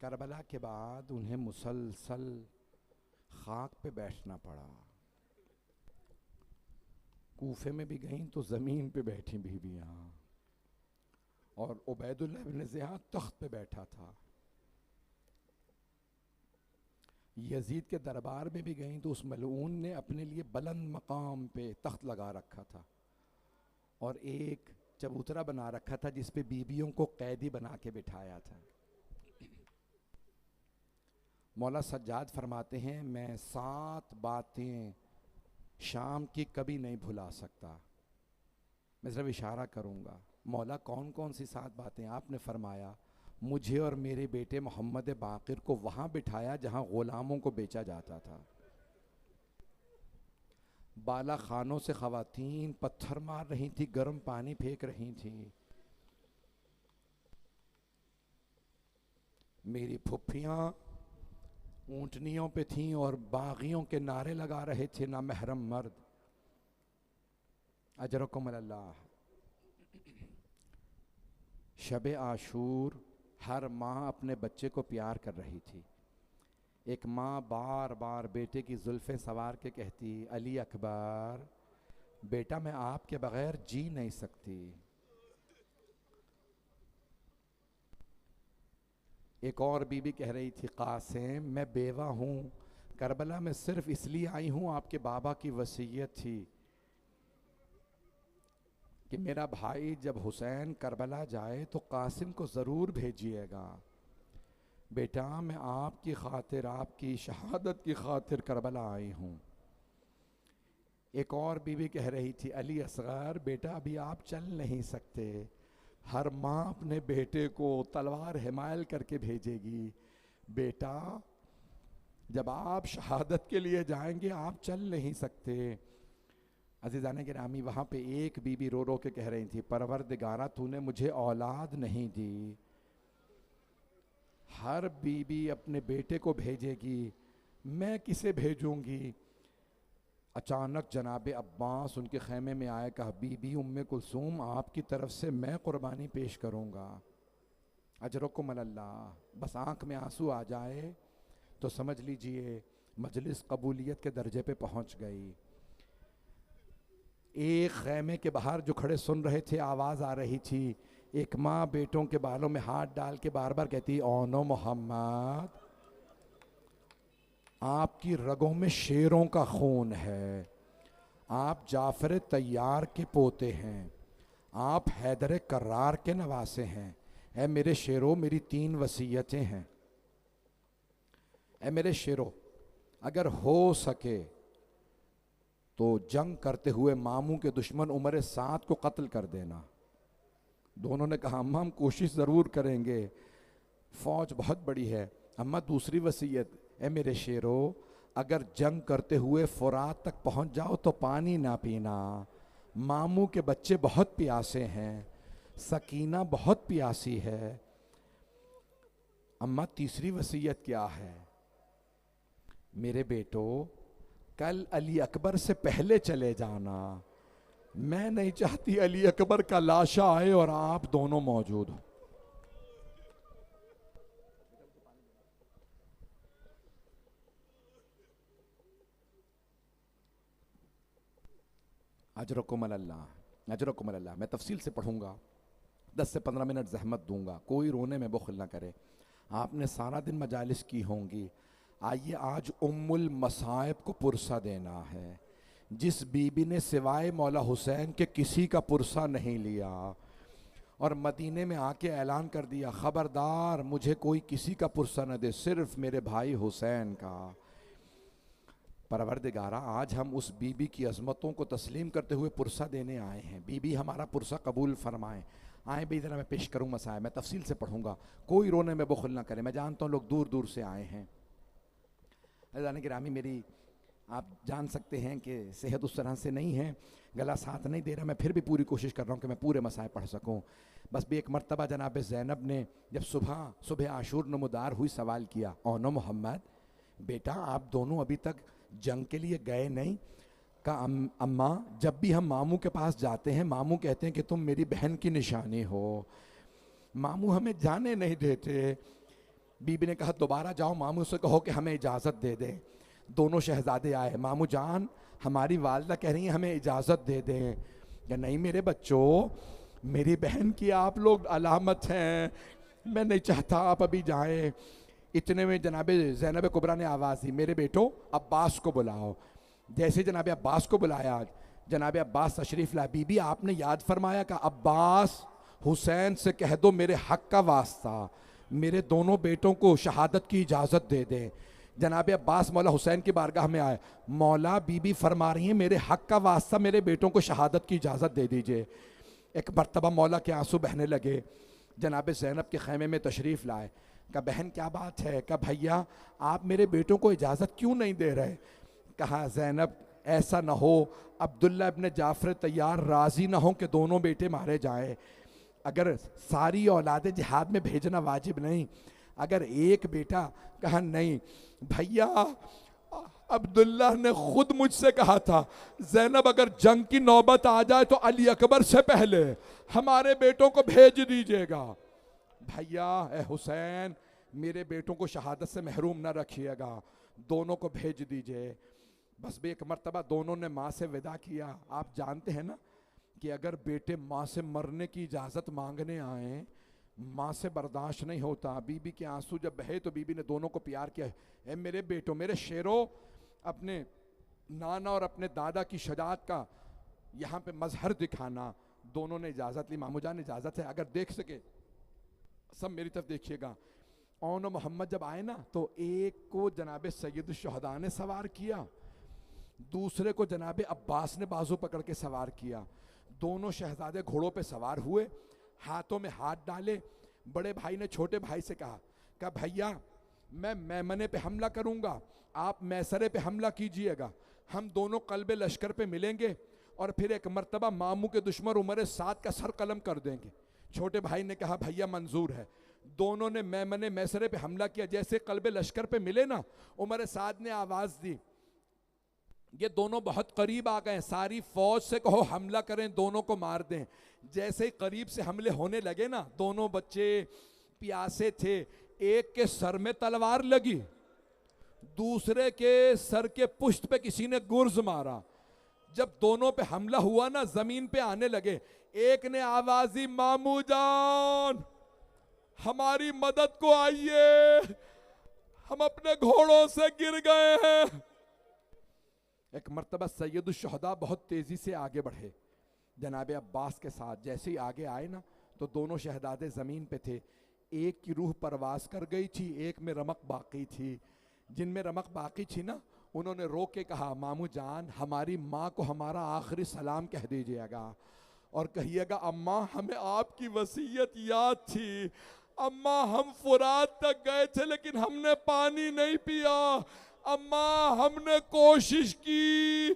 करबला के बाद उन्हें मुसलसल खाक पे बैठना पड़ा। कूफे में भी गईं तो ज़मीन पे बैठी बीबियाँ, और उबैदुल्लाह इब्न ज़ियाद तख्त पे बैठा था। यजीद के दरबार में भी गईं तो उस मलऊन ने अपने लिए बुलंद मकाम पे तख्त लगा रखा था और एक चबूतरा बना रखा था जिस पे बीबियों को कैदी बना के बिठाया था। मौला सज्जाद फरमाते हैं, मैं 7 बातें शाम की कभी नहीं भुला सकता। मैं सिर्फ इशारा करूँगा, मौला कौन कौन सी 7 बातें? आपने फरमाया, मुझे और मेरे बेटे मोहम्मद बाक़िर को वहाँ बिठाया जहाँ ग़ुलामों को बेचा जाता था। बाला खानों से ख़वातीन पत्थर मार रही थी, गर्म पानी फेंक रही थी। मेरी फुफ्फियाँ ऊँटनियों पे थीं और बागियों के नारे लगा रहे थे, ना महरम मर्द। अजरकुम अल्लाह। शब आशूर हर माँ अपने बच्चे को प्यार कर रही थी। एक माँ बार बार बेटे की जुल्फ़ें सवार के कहती, अली अकबर, बेटा मैं आपके बग़ैर जी नहीं सकती। एक और बीबी कह रही थी, कासिम मैं बेवा हूँ, करबला में सिर्फ इसलिए आई हूँ, आपके बाबा की वसीयत थी कि मेरा भाई जब हुसैन करबला जाए तो कासिम को ज़रूर भेजिएगा। बेटा मैं आपकी खातिर, आपकी शहादत की खातिर करबला आई हूँ। एक और बीवी कह रही थी, अली असगर, बेटा अभी आप चल नहीं सकते। हर माँ अपने बेटे को तलवार हिमायल करके भेजेगी। बेटा जब आप शहादत के लिए जाएंगे आप चल नहीं सकते। अज़ीज़ाने गिरामी, वहाँ पे एक बीबी रो रो के कह रही थी, परवरदिगारा तूने मुझे औलाद नहीं दी। हर बीबी अपने बेटे को भेजेगी, मैं किसे भेजूंगी? अचानक जनाब अब्बास उनके खैमे में आए, कहा, बीबी उम्मे कुलसूम, आपकी तरफ से मैं कुर्बानी पेश करूँगा। अजरकुम अल्लाह। बस आँख में आंसू आ जाए तो समझ लीजिए मजलिस कबूलियत के दर्जे पे पहुँच गई। एक खैमे के बाहर जो खड़े सुन रहे थे, आवाज़ आ रही थी, एक माँ बेटों के बालों में हाथ डाल के बार बार कहती, ओनो मोहम्मद, आपकी रगों में शेरों का खून है, आप जाफर तैयार के पोते हैं, आप हैदर कर्रार के नवासे हैं। ऐ मेरे शेरों, मेरी 3 वसीयतें हैं। ऐ मेरे शेरों, अगर हो सके तो जंग करते हुए मामू के दुश्मन उमर साद को कत्ल कर देना। दोनों ने कहा, अम्मा हम कोशिश ज़रूर करेंगे, फ़ौज बहुत बड़ी है। अम्मा दूसरी वसीयत, ए मेरे शेरों, अगर जंग करते हुए फुरात तक पहुंच जाओ तो पानी ना पीना, मामू के बच्चे बहुत प्यासे हैं, सकीना बहुत प्यासी है। अम्मा तीसरी वसीयत क्या है? मेरे बेटो, कल अली अकबर से पहले चले जाना, मैं नहीं चाहती अली अकबर का लाशा आए और आप दोनों मौजूद हो। अजरकुम अल्लाह, अजरकुम अल्लाह। मैं तफसील से पढ़ूंगा, 10 से 15 मिनट जहमत दूंगा, कोई रोने में बुखल ना करे। आपने सारा दिन मजालिस की होंगी। आइए आज उम्मुल मसाइब को पुरसा देना है। जिस बीबी ने सिवाय मौला हुसैन के किसी का पुरसा नहीं लिया, और मदीने में आके ऐलान कर दिया, ख़बरदार मुझे कोई किसी का पुरसा न दे, सिर्फ मेरे भाई हुसैन का। परवरदिगारा, आज हम उस बीबी की अज़मतों को तस्लीम करते हुए पुरसा देने आए हैं। बीबी हमारा पुरसा कबूल फरमाएं। आए भी ज़रा मैं पेश करूँ मसाए, मैं तफसील से पढ़ूँगा, कोई रोने में बुखल ना करे। मैं जानता हूँ लोग दूर दूर से आए हैं। अज़ान गिरामी, मेरी आप जान सकते हैं कि सेहत उस तरह से नहीं है, गला साथ नहीं दे रहा, मैं फिर भी पूरी कोशिश कर रहा हूँ कि मैं पूरे मसाए पढ़ सकूँ। बस भी एक मरतबा जनाब ज़ैनब ने जब सुबह आशूर नमदार हुई सवाल किया, ओनो मोहम्मद बेटा आप दोनों अभी तक जंग के लिए गए नहीं? कहा अम्मा जब भी हम मामू के पास जाते हैं मामू कहते हैं कि तुम मेरी बहन की निशानी हो, मामू हमें जाने नहीं देते। बीबी ने कहा दोबारा जाओ मामू से कहो कि हमें इजाज़त दे दें। दोनों शहजादे आए, मामू जान हमारी वालदा कह रही हैं हमें इजाज़त दे दें। या नहीं मेरे बच्चों, मेरी बहन की आप लोग अलामत हैं, मैं नहीं चाहता आप अभी जाएं। इतने में जनाब ज़ैनब कुबरा ने आवाज़ दी, मेरे बेटो अब्बास को बुलाओ। जैसे जनाब अब्बास को बुलाया, जनाब अब्बास तशरीफ़ लाए। बीबी आपने याद फरमाया कि अब्बास हुसैन से कह दो मेरे हक़ का वास्ता मेरे दोनों बेटों को शहादत की इजाज़त दे दें। जनाब अब्बास मौला हुसैन की बारगाह में आए, मौला बीबी फरमा रही हैं मेरे हक़ का वास्ता मेरे बेटों को शहादत की इजाज़त दे दीजिए। एक मरतबा मौला के आंसू बहने लगे। जनाब ज़ैनब के खैमे में तशरीफ़ लाए। कहा बहन क्या बात है? कहा भैया आप मेरे बेटों को इजाज़त क्यों नहीं दे रहे? कहा ज़ैनब ऐसा ना हो अब्दुल्ला इब्न जाफ़र तैयार राज़ी ना हो कि दोनों बेटे मारे जाएं। अगर सारी औलाद जिहाद में भेजना वाजिब नहीं, अगर एक बेटा। कहा नहीं भैया, अब्दुल्ला ने खुद मुझसे कहा था ज़ैनब अगर जंग की नौबत आ जाए तो अली अकबर से पहले हमारे बेटों को भेज दीजिएगा। भैया ए हुसैन मेरे बेटों को शहादत से महरूम ना रखिएगा, दोनों को भेज दीजिए। बस भी एक मरतबा दोनों ने माँ से विदा किया। आप जानते हैं ना कि अगर बेटे माँ से मरने की इजाज़त मांगने आए, माँ से बर्दाश्त नहीं होता। बीबी के आंसू जब बहे तो बीबी ने दोनों को प्यार किया, ए मेरे बेटों मेरे शेरों, अपने नाना और अपने दादा की शजाअत का यहाँ पे मजहर दिखाना। दोनों ने इजाज़त ली। मामू जान इजाज़त है, अगर देख सके सब मेरी तरफ देखिएगा। ओनो मोहम्मद जब आए ना तो एक को जनाब सैयद शुहदा ने सवार किया, दूसरे को जनाब अब्बास ने बाजू पकड़ के सवार किया। दोनों शहजादे घोड़ों पे सवार हुए, हाथों में हाथ डाले। बड़े भाई ने छोटे भाई से कहा भैया मैं मैमने पे हमला करूंगा, आप मैसरे पे हमला कीजिएगा, हम दोनों कल्बे लश्कर पे मिलेंगे और फिर एक मर्तबा मामू के दुश्मन उमर साद का सर कलम कर देंगे। छोटे भाई ने कहा भैया मंजूर है। दोनों ने मैमने मैसरे पे हमला किया। जैसे कल्बे लश्कर पे मिले ना, उमर साद ने आवाज़ दी, ये दोनों बहुत करीब आ गए, सारी फौज से कहो हमला करें, दोनों को मार दें। जैसे ही करीब से हमले होने लगे ना, दोनों बच्चे प्यासे थे, एक के सर में तलवार लगी, दूसरे के सर के पुष्ट पे किसी ने गुर्ज मारा। जब दोनों पे हमला हुआ ना, जमीन पे आने लगे, एक ने आवाज दी मामू जान हमारी मदद को आइए, हम अपने घोड़ों से गिर गए हैं। एक मर्तबा सैयद शुहदा बहुत तेजी से आगे बढ़े जनाब अब्बास के साथ। जैसे ही आगे आए ना तो दोनों शहजादे जमीन पे थे। एक की रूह परवास कर गई थी, एक में रमक बाकी थी। जिनमें रमक बाकी थी ना, उन्होंने रो के कहा मामू जान हमारी माँ को हमारा आखिरी सलाम कह दीजिएगा और कहिएगा अम्मा हमें आपकी वसीयत याद थी, अम्मा हम फुरात तक गए थे लेकिन हमने पानी नहीं पिया, अम्मा हमने कोशिश की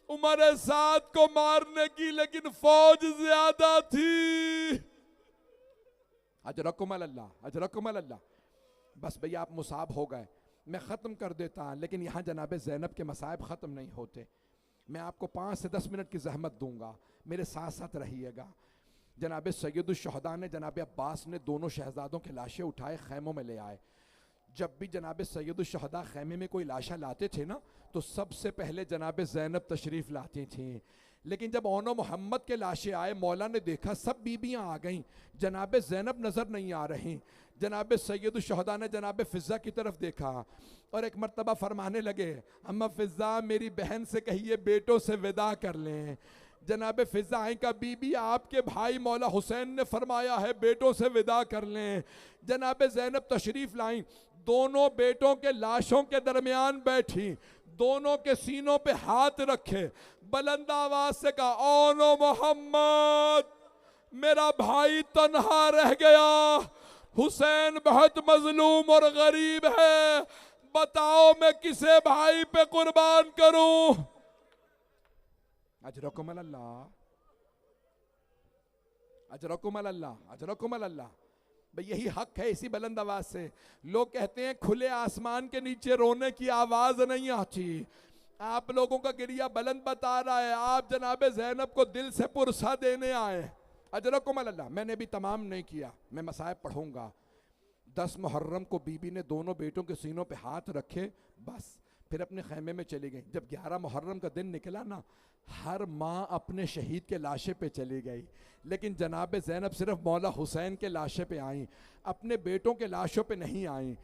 उमर साद को मारने की लेकिन फौज ज्यादा थी। अजरकुम अल्लाह, अजरकुम अल्लाह। बस भैया आप मुसाब हो गए, मैं ख़त्म कर देता, लेकिन यहाँ जनाब ज़ैनब के मसाइब ख़त्म नहीं होते। मैं आपको 5 से 10 मिनट की जहमत दूंगा, मेरे साथ साथ रहिएगा। जनाब सैयद शुहदा ने, जनाब अब्बास ने दोनों शहजादों के लाशें उठाए खैमों में ले आए। जब भी जनाब सैयद शुहदा खैमे में कोई लाशा लाते थे ना तो सबसे पहले जनाब ज़ैनब तशरीफ़ लाती थी। लेकिन जब ओनो मोहम्मद के लाशें आए, मौला ने देखा सब बीबियाँ आ गईं, जनाब ज़ैनब नज़र नहीं आ रही। जनाब सैयद शुहदा ने जनाब फ़िज़्ज़ा की तरफ देखा और एक मरतबा फरमाने लगे अम्मा फ़िज़्ज़ा मेरी बहन से कहिए बेटों से विदा कर लें। जनाब फिजा आई का बीबी आपके भाई मौला हुसैन ने फरमाया है बेटों से विदा कर लें। जनाब ज़ैनब तशरीफ लाई, दोनों बेटों के लाशों के दरमियान बैठी, दोनों के सीनों पे हाथ रखे, बुलंद आवाज से कहा, ओ नो मोहम्मद, मेरा भाई तन्हा रह गया, हुसैन बहुत मजलूम और गरीब है, बताओ मैं किसे भाई पे कुर्बान करूं। अजरकुम अल्लाह, अजरकुम अल्लाह, अजरकुम अल्लाह। भाई यही हक है। इसी बुलंद आवाज से लोग कहते हैं खुले आसमान के नीचे रोने की आवाज नहीं आती। आप लोगों का गिरिया बुलंद बता रहा है, आप जनाब ज़ैनब को दिल से पुरसा देने आए। अजरकुम अल्लाह। मैंने भी तमाम नहीं किया, मैं मसाइब पढ़ूंगा। 10 मुहर्रम को बीबी ने दोनों बेटों के सीनों पे हाथ रखे, बस फिर अपने खैमे में चली गई। जब 11 मुहर्रम का दिन निकला ना, हर माँ अपने शहीद के लाशे पे चली गई, लेकिन जनाब ज़ैनब सिर्फ मौला हुसैन के लाशे पे आई, अपने बेटों के लाशों पे नहीं आई।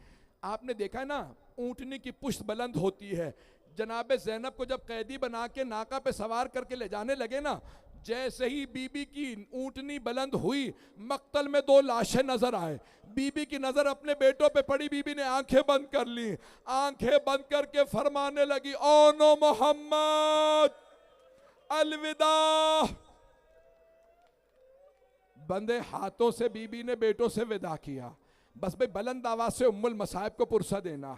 आपने देखा ना, ऊँटनी की पुश्त बुलंद होती है। जनाब ज़ैनब को जब कैदी बना के नाका पे सवार करके ले जाने लगे ना, जैसे ही बीबी की ऊँटनी बुलंद हुई, मक्तल में 2 लाशें नजर आए। बीबी की नजर अपने बेटों पे पड़ी, बीबी ने आंखें बंद कर ली, आंखें बंद करके फरमाने लगी, ओ नो मोहम्मद, अलविदा। बंदे हाथों से बीबी ने बेटों से विदा किया। बस भाई बुलंद आवाज से उम्मुल मसाइब को पुरसा देना।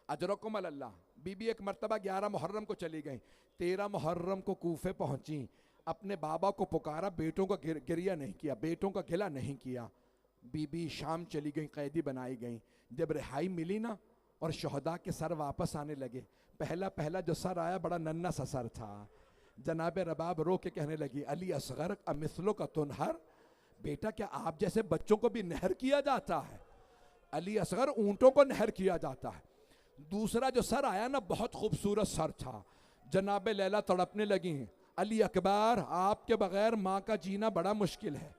अजरकुम अल्लाह। बीबी एक मरतबा 11 मुहर्रम को चली गई, 13 मुहर्रम को कूफे पहुंची, अपने बाबा को पुकारा, बेटों का गिरिया नहीं किया, बेटों का गिला नहीं किया। बीबी शाम चली गई, कैदी बनाई गई। जब रिहाई मिली ना और शहदा के सर वापस आने लगे, पहला पहला जो सर आया बड़ा नन्ना सा सर था। जनाब रबाब रो के कहने लगी, अली असगर अमिसलो का तुनहर, बेटा क्या आप जैसे बच्चों को भी नहर किया जाता है? अली असगर ऊंटों को नहर किया जाता है। दूसरा जो सर आया ना, बहुत खूबसूरत सर था। जनाब लैला तड़पने लगी, अली अकबर आपके बगैर माँ का जीना बड़ा मुश्किल है।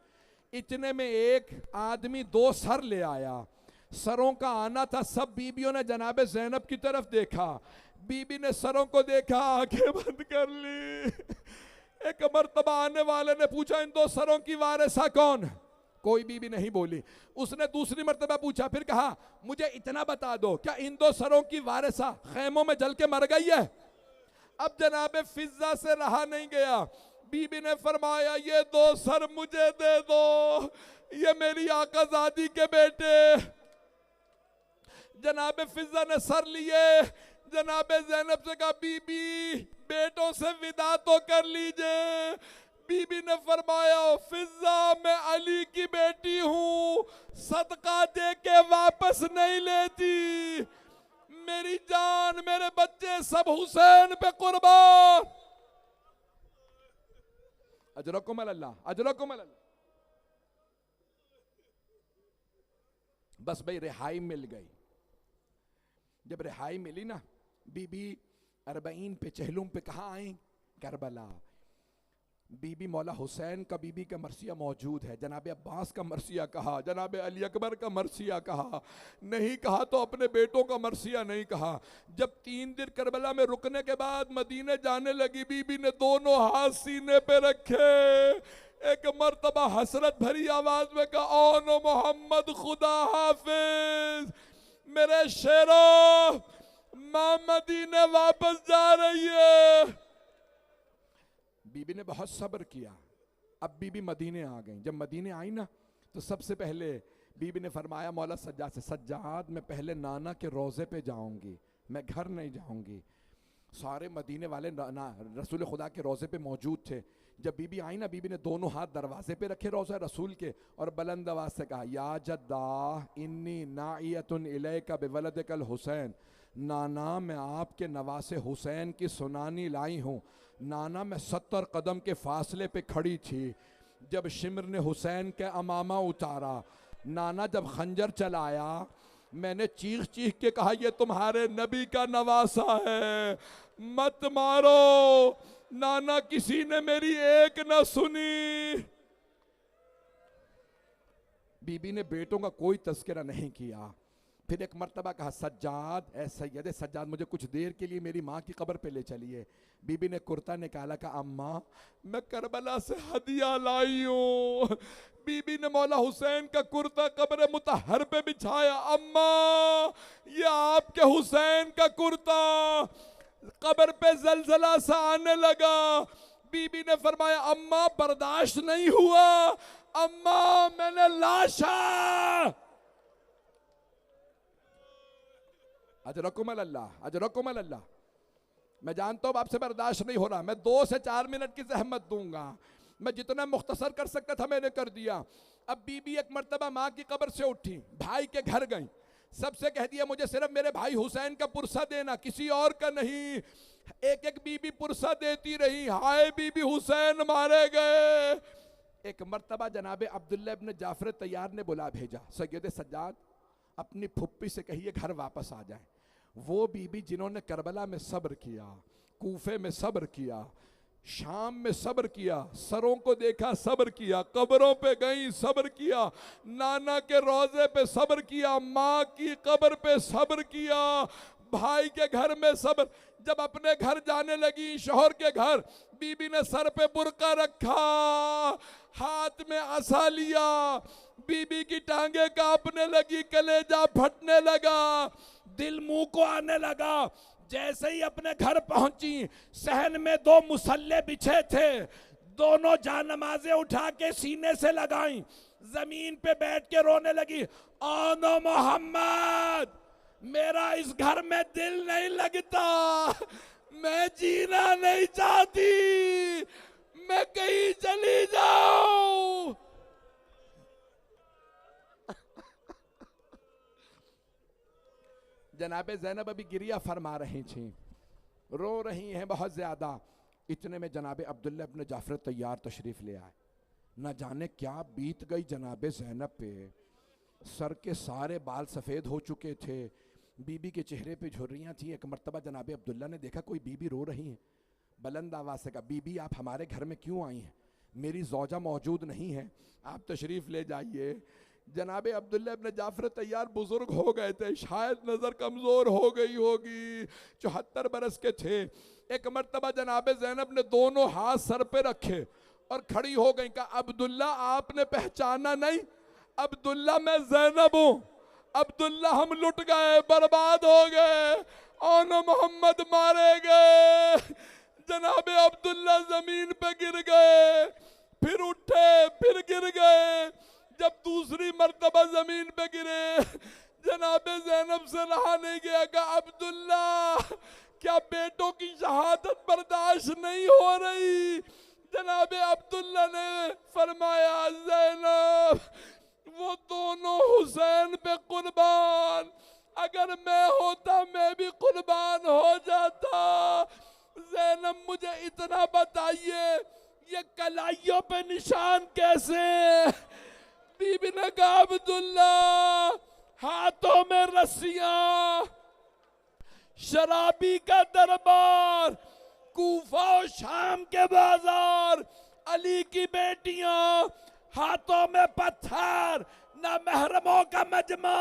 इतने में एक आदमी 2 सर ले आया। सरों का आना था, सब बीबियों ने जनाब ज़ैनब की तरफ देखा। बीबी ने सरों को देखा, आंखें बंद कर ली। एक मर्तबा आने वाले ने पूछा, इन 2 सरों की वारिसा कौन? कोई बीबी नहीं बोली। उसने दूसरी मर्तबा पूछा, फिर कहा, मुझे इतना बता दो, क्या इन 2 सरों की वारिसा खैमों में जल के मर गई है? अब जनाब फिजा से रहा नहीं गया, बीबी ने फरमाया, ये 2 सर मुझे दे दो, ये मेरी आकाजादी के बेटे। जनाब फिजा ने सर लिए, जनाब ज़ैनब से कहा, बीबी बेटों से विदा तो कर लीजिए। बीबी ने फरमाया, फिजा मैं अली की बेटी हूं, सदका दे के वापस नहीं लेती, मेरी जान मेरे बच्चे सब हुसैन पे कुर्बान। अजरकुम अल्लाह, अजरकुम अल्लाह। बस भाई रिहाई मिल गई। जब रिहाई मिली ना, बीबी 40 पे चहलुम पे कहाँ आई? करबला। बीबी मौला हुसैन का बीबी का मरसिया मौजूद है। जनाब अब्बास का मरसिया कहा, जनाब अली अकबर का मरसिया कहा, नहीं कहा तो अपने बेटों का मरसिया नहीं कहा। जब 3 दिन करबला में रुकने के बाद मदीने जाने लगी, बीबी ने दोनों हाथ सीने पे रखे, एक मर्तबा हसरत भरी आवाज में कहा, ओ नो मोहम्मद, खुदा हाफिज, मेरे शेरों, मां मदीने वापस जा रही है। बीबी ने बहुत सब्र किया। अब बीबी मदीने आ गई। जब मदीने आई ना, तो सबसे पहले बीबी ने फरमाया मौला सज्जाद से, सज्जाद मैं पहले नाना के रोज़े पे जाऊंगी, मैं घर नहीं जाऊंगी। सारे मदीने वाले रसूल खुदा के रोज़े पे मौजूद थे। जब बीबी आई ना, बीबी ने दोनों हाथ दरवाजे पे रखे रोज़ा रसूल के, और बुलंद आवाज से कहा, या जद्दा इन्नी नाइयतुन इलैका बिवलदिकल हुसैन, नाना मैं आपके नवासे हुसैन की सुनानी लाई हूँ। नाना मैं 70 कदम के फासले पे खड़ी थी जब शिमर ने हुसैन के अमामा उतारा। नाना जब खंजर चलाया, मैंने चीख चीख के कहा, ये तुम्हारे नबी का नवासा है, मत मारो। नाना किसी ने मेरी एक न सुनी। बीबी ने बेटों का कोई तस्करा नहीं किया। फिर एक मर्तबा कहा, सज्जाद, ऐ सैयद सज्जाद, मुझे कुछ देर के लिए मेरी माँ की कब्र पे ले चलिए। बीबी ने कुर्ता निकाला, कहा अम्मा मैं करबला से हदिया लाई हूँ। बीबी ने मौला हुसैन का कुर्ता कब्र मुतहर पे बिछाया। अम्मा ये आपके हुसैन का कुर्ता। कब्र पे जलजला सा आने लगा। बीबी ने फरमाया, अम्मा बर्दाश्त नहीं हुआ, अम्मा मैंने लाशा। अजरकुम अल्लाह, अजरकुम अल्लाह। मैं जानता हूं आपसे बर्दाश्त नहीं हो रहा, मैं 2 से 4 मिनट की जहमत दूंगा। मैं जितना मुख्तसर कर सकता था मैंने कर दिया। अब बीबी एक मर्तबा माँ की कब्र से उठी, भाई के घर गई, सबसे कह दिया मुझे सिर्फ मेरे भाई हुसैन का पुरसा देना, किसी और का नहीं। एक एक बीबी पुरसा देती रही। हाय बीबी हुसैन मारे गए। एक मर्तबा जनाबे अब्दुल्ला इब्न जाफर तैयार ने बुला भेजा, सैयद सज्जाद अपनी फुप्पी से कहिए घर वापस आ जाए। वो बीबी जिन्होंने करबला में सब्र किया, कूफे में सब्र किया, शाम में सब्र किया, सरों को देखा सब्र किया, कब्रों पे गई सब्र किया, नाना के रोजे पे सब्र किया, माँ की कब्र पे सब्र किया, भाई के घर में सब्र। जब अपने घर जाने लगी, शोहर के घर, बीबी ने सर पे बुरका रखा, हाथ में असा लिया, बीबी की टांगे कांपने लगी, कलेजा फटने लगा, दिल मुंह को आने लगा। जैसे ही अपने घर पहुंची, सहन में 2 मुसल्ले बिछे थे, दोनों जानमाज़ें उठा के सीने से लगाई, जमीन पे बैठ के रोने लगी। आनो मोहम्मद, मेरा इस घर में दिल नहीं लगता, मैं जीना नहीं चाहती, मैं कहीं चली जाऊं। जनाबे ज़ैनब अभी गिरिया फरमा रही थी, रो रही हैं बहुत ज्यादा। इतने में जनाबे अब्दुल्ला इब्न जाफर तैयार तशरीफ ले आए। न जाने क्या बीत गई जनाबे ज़ैनब पे, सर के सारे बाल सफ़ेद हो चुके थे, बीबी के चेहरे पे झुर्रियाँ थी। एक मर्तबा जनाबे अब्दुल्ला ने देखा कोई बीबी रो रही है, बुलंद आवाज़ से कहा, बीबी आप हमारे घर में क्यों आई हैं? मेरी ज़ौजा मौजूद नहीं है, आप तशरीफ़ ले जाइए। जनाबे अब्दुल्ला इब्न जाफर तैयार बुजुर्ग हो गए थे, शायद नज़र कमज़ोर हो गई होगी, 74 बरस के थे। एक मर्तबा जनाबे ज़ैनब ने दोनों हाथ सर पे रखे और खड़ी हो गई, कहा अब्दुल्ला आपने पहचाना नहीं? अब्दुल्ला मैं ज़ैनब हूँ। अब्दुल्ला हम लुट गए, बर्बाद हो गए, और मोहम्मद मारे गए। जनाबे अब्दुल्ला जमीन पे गिर गए, फिर उठे, फिर गिर गए। जब दूसरी मर्तबा जमीन पे गिरे, जनाबे ज़ैनब से रहा नहीं गया, कहा अब्दुल्ला क्या बेटों की शहादत बर्दाश्त नहीं हो रही? जनाबे अब्दुल्ला ने फरमाया, ज़ैनब वो दोनों हुसैन पे कुर्बान, अगर मैं होता मैं भी कुर्बान हो जाता। ज़ैनब मुझे इतना बताइए, ये कलाइयों पे निशान कैसे? बीबी ने कहा अब्दुल्ला हाथों में रस्सियां, शराबी का दरबार, कूफा और शाम के बाजार, अली की बेटियां, हाथों में पत्थर, न महरमों का मजमा।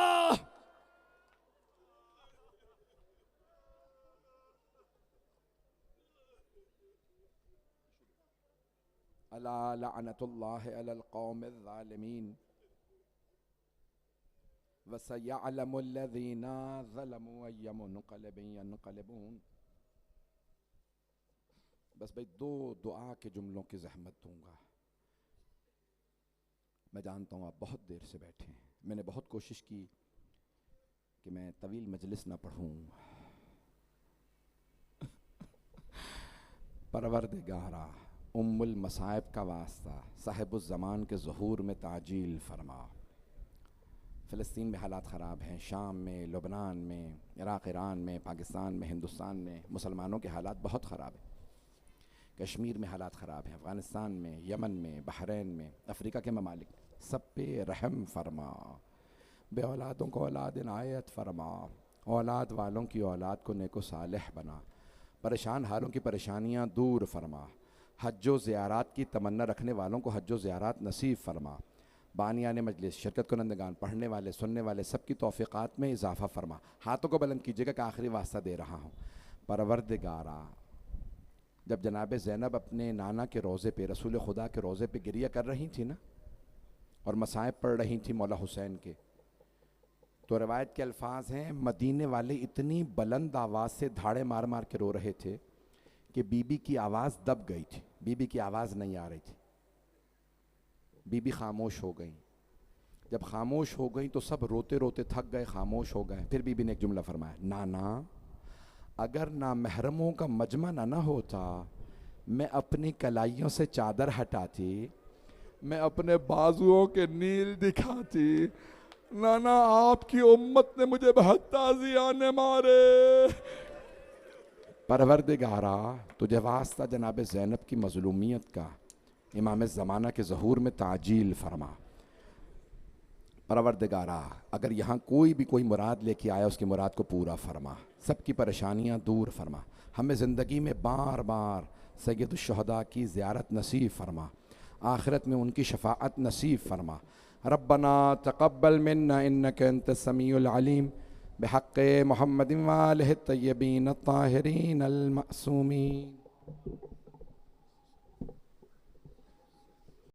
अला लअनतुल्लाहि अलल कौमिज़ ज़ालिमीन वसयअलमुल्लज़ीना ज़लमू अय्युम मुनक़लिबिन यनक़लिबून। बस भाई 2 दुआ के जुमलों की जहमत दूंगा। मैं जानता हूँ आप बहुत देर से बैठे हैं, मैंने बहुत कोशिश की कि मैं तवील मजलिस ना पढ़ूं। परवरदिगारा उम्मुल मसाइब का वास्ता, साहिबुज़ ज़मान के ज़हूर में ताजील फरमा। फ़लस्तीन में हालात ख़राब हैं, शाम में, लुबनान में, इराक़ ईरान में, पाकिस्तान में, हिंदुस्तान में मुसलमानों के हालात बहुत ख़राब हैं। कश्मीर में हालात ख़राब हैं, अफ़गानिस्तान में, यमन में, बहरैन में, अफ़्रीका के ममालिक, सब पे रहम फरमा। बे औलादों को औलाद इनायत फरमा, औलाद वालों की औलाद को नेको सालेह बना, परेशान हालों की परेशानियाँ दूर फरमा, हज्जो ज़ियारात की तमन्ना रखने वालों को हज्जो ज़ियारात नसीब फरमा, बानियान मजलिस, शिरकत कुनंदगान, पढ़ने वाले, सुनने वाले, सबकी तौफ़ीक़ात में इजाफ़ा फरमा। हाथों को बुलंद कीजिएगा कि आखिरी वास्ता दे रहा हूँ। परवरदिगारा, जब जनाब ज़ैनब अपने नाना के रोज़े पे, रसूल खुदा के रोज़े पे गिरिया कर रही थी ना, और मसाइब पढ़ रही थी मौला हुसैन के, तो रवायत के अल्फाज हैं, मदीने वाले इतनी बुलंद आवाज़ से धाड़े मार मार के रो रहे थे कि बीबी की आवाज़ दब गई थी, बीबी की आवाज़ नहीं आ रही थी। बीबी खामोश हो गई। जब खामोश हो गई तो सब रोते रोते थक गए, खामोश हो गए। फिर बीबी ने एक जुमला फरमाया, नाना अगर ना महरमों का मजमा ना होता, मैं अपनी कलाइयों से चादर हटाती, मैं अपने बाजुओं के नील दिखाती। नाना आपकी उम्मत ने मुझे बहुत ताज़ियाने मारे। परवरदिगारा, तुझे वास्ता जनाब ज़ैनब की मज़लूमियत का, इमाम ज़माना के ज़हूर में ताजील फरमा। परवरदिगारा, अगर यहाँ कोई भी कोई मुराद लेके आया, उसकी मुराद को पूरा फरमा, सबकी परेशानियाँ दूर फरमा। हमें ज़िंदगी में बार बार सय्यदुश्शुहदा की ज़ियारत नसीब फरमा, आखिरत में उनकी शफ़ाअत नसीब फरमा। रब्बना तक़ब्बल मिन्ना इन्नका अंतस समीउल अलीम बिहक़्क़ि मुहम्मदिन व आलिहि तय्यबीन अत्ताहिरीन अल मासूमीन।